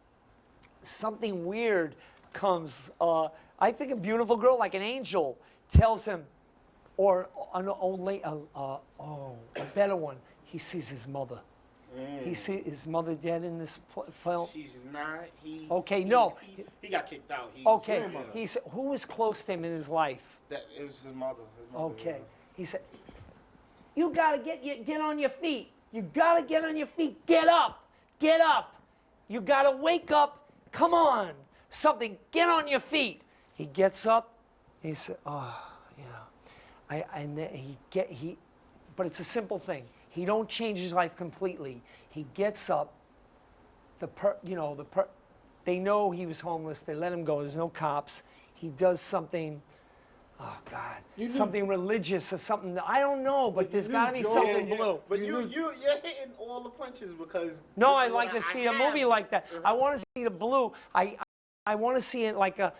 Something weird comes. I think a beautiful girl, like an angel, tells him, or an old lady. A better one. He sees his mother. He sees his mother dead in this film. She's not. Okay, no. He got kicked out. Okay, who was close to him in his life? That is his mother. Okay, he said, "You gotta get on your feet. You gotta get on your feet. Get up, get up. You gotta wake up. Come on, something. Get on your feet." He gets up. He said, "Oh, yeah." But it's a simple thing. He don't change his life completely. He gets up. They know he was homeless. They let him go. There's no cops. He does something. Oh God, something religious or something. I don't know, but there's got to be something blue. But you're hitting all the punches because. No, I like to see a movie like that. I want to see the blue. I want to see it like the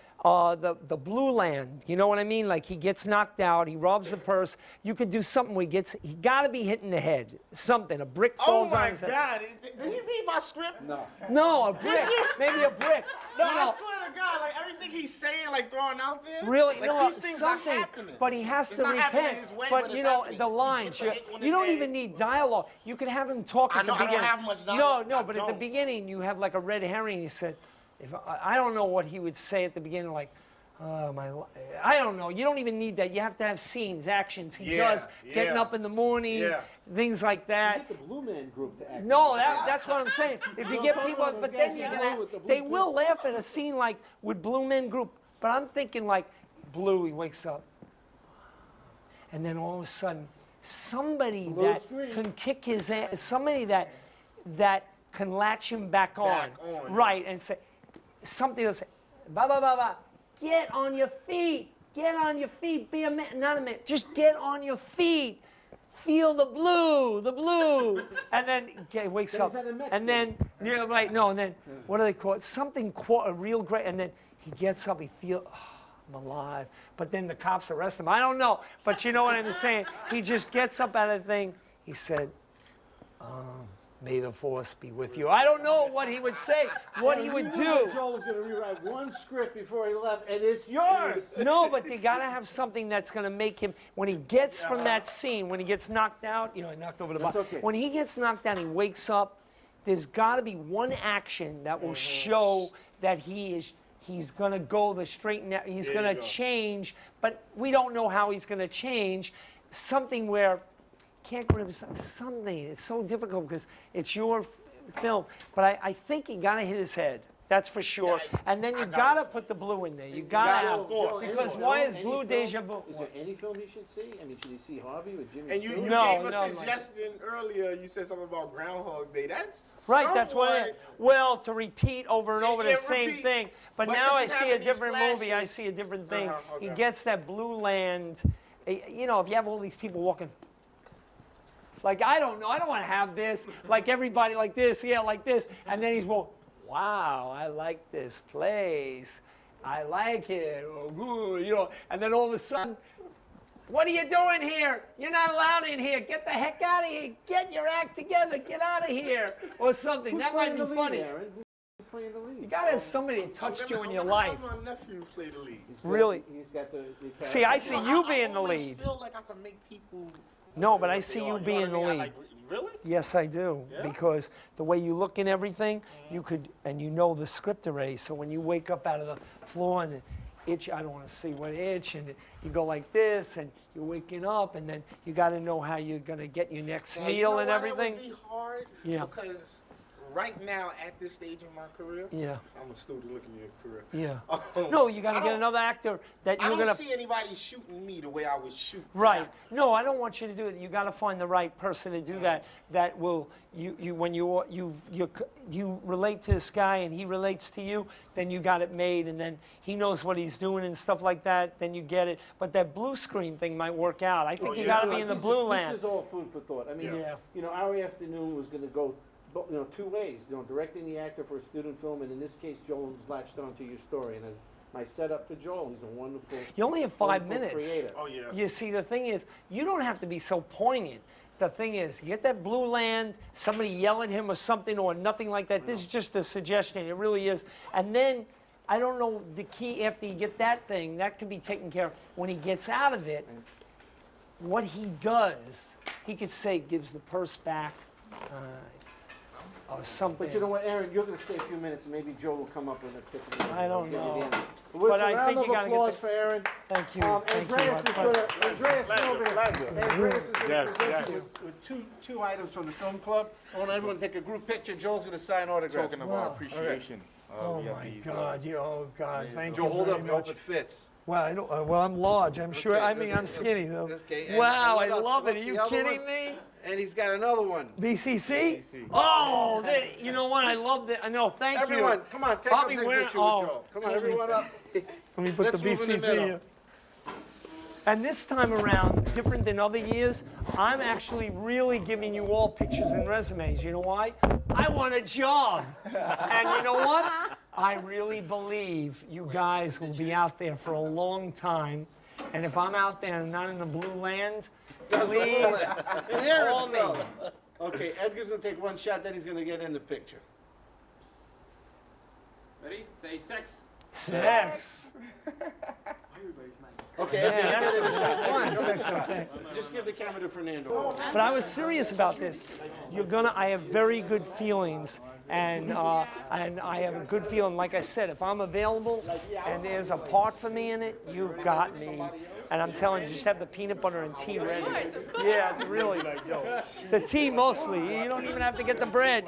Blue Land. You know what I mean? Like he gets knocked out, he robs the purse. You could do something where he got to be hit in the head. Something, a brick falls on his head. Oh my God! Did he read my script? No. No, a brick. Maybe a brick. No, You know, I swear to God, like everything he's saying, like throwing out there. Really, like, no, these things are something. happening. But he has It's to not happening repent. his way, but it's you know happening. the He lines. gets a hit on You his don't head. even need dialogue. You can have him talk I at the know, I don't beginning. have much dialogue. No, I but at the don't. beginning you have like a red herring. He said, I don't know what he would say at the beginning, like. I don't know. You don't even need that. You have to have scenes, actions. He does getting up in the morning, things like that. Get the Blue Man Group to act. No, that's what I'm saying. If you get people, those but guys then you're in gonna, blue with the blue they print. will laugh at a scene like with Blue Men Group. But I'm thinking like Blue, he wakes up, and then all of a sudden, somebody Blue that screen. can kick his ass, somebody that can latch him back on, right, and say something that's ba ba ba ba. Get on your feet. Get on your feet. Be a man, not a man. Just get on your feet. Feel the blue. And then he wakes up. And then, and then, what do they call it? Something real great. And then he gets up, he feels, I'm alive. But then the cops arrest him. I don't know. But you know what I'm saying? He just gets up out of the thing. He said, May the force be with you. I don't know what he would say, what he would do. Joel was going to rewrite one script before he left, and it's yours. No, but they got to have something that's going to make him, when he gets from that scene, when he gets knocked out, you know, he knocked over the body. okay. When he gets knocked down, he wakes up, there's got to be one action that will show that he's going to go the straight and he's going to change, but we don't know how he's going to change. Something where, can't remember something. It's so difficult because it's your film. But I think you got to hit his head. That's for sure. And then you got to put the blue in there. You got to have, of course. because why is blue deja vu? Is there any film he should see? I mean, should he see Harvey with Jimmy? And you Stewart? gave a suggestion earlier. You said something about Groundhog Day. That's Right, that's what somewhat- it, well, to repeat over and over the Yeah, same repeat. thing. But But now I this is see a having these different movie. I flashes. see a different thing. Okay. He gets that blue land. You know, if you have all these people walking, like, I don't know, I don't want to have this, like everybody like this, yeah, like this. And then he's walking, wow, I like this place. I like it. Oh, good, you know. And then all of a sudden, what are you doing here? You're not allowed in here. Get the heck out of here. Get your act together. Get out of here. Or something. Who's That might playing be the lead, funny. Aaron? Who's playing the lead? You got to have somebody that touched you in your life. My nephew play the lead. Really? He's got the See, I see you being the I always lead. feel like I can make people. No, but I they see are. you know what being I the mean? I lead. like- really? Yes, I do. Yeah? Because the way you look and everything, you could, and you know the script already. So when you wake up out of the floor and the itch, I don't want to see what itch, and you go like this, and you're waking up, and then you got to know how you're going to get your next Now, meal you know and why everything. That would be hard. Yeah. Because right now, at this stage in my career, Yeah, I'm a student looking at your career. yeah. No, you got to I get don't- another actor that I you're don't going to. see anybody shooting me the way I would shoot. Right. No, I don't want you to do it. You got to find the right person to do that. That will when you relate to this guy and he relates to you, then you got it made, and then he knows what he's doing and stuff like that. Then you get it. But that blue screen thing might work out. I think you got to be in the blue land. This is all food for thought. I mean, Yeah. you know, our afternoon was going to go, you know, two ways. You know, directing the actor for a student film, and in this case, Joel's latched onto your story. And as my setup for Joel, he's a wonderful. You only have 5 wonderful minutes. creator. Oh, yeah. You see, the thing is, you don't have to be so poignant. The thing is, you get that blue land, somebody yell at him or something or nothing like that. This is just a suggestion. It really is. And then, I don't know, the key after you get that thing, that can be taken care of. When he gets out of it, what he does, he could say, gives the purse back or something. But you know what, Aaron, you're going to stay a few minutes, and maybe Joe will come up with an epiphany. I don't Get it know. in. But I round think of you gotta get applause the- for Aaron. Thank you. Thank you. Andreas is going to. Andreas, Pleasure, over here. pleasure. Andreas is going to Yes, present you yes. with two items from the film club. I want everyone to take a group picture. Joel's going to sign autographs. Talking about appreciation. Oh we have my these, God! Oh God! Thank Joel, you hold very up. Hope much. it fits. Well, I don't, well, I'm large. I'm sure. Okay, I mean, I'm okay, skinny though. okay, and Wow! I what else? love it. What's Are the you other kidding one? me? And he's got another one. BCC? Oh, you know what? I love that. No, thank you. Everyone, come on, take I'll a be big wearing- picture oh, with Joel. Come on, let me- everyone up. Let me put Let's the move in the BCC middle. here. And this time around, different than other years, I'm actually really giving you all pictures and resumes. You know why? I want a job. And you know what? I really believe you guys will be out there for a long time. And if I'm out there and not in the blue land, please And there call it's me. spelled. Okay, Edgar's going to take one shot, then he's going to get in the picture. Ready? Say sex. Sex. Okay, Yeah, Edgar, that's get in the shot. fun. Edgar, Sex, okay. just give the camera to Fernando. But I was serious about this. I have very good feelings, and I have a good feeling. Like I said, if I'm available and there's a part for me in it, you got me. And I'm telling you, just have the peanut butter and tea ready. Yeah, really. The tea mostly. You don't even have to get the bread.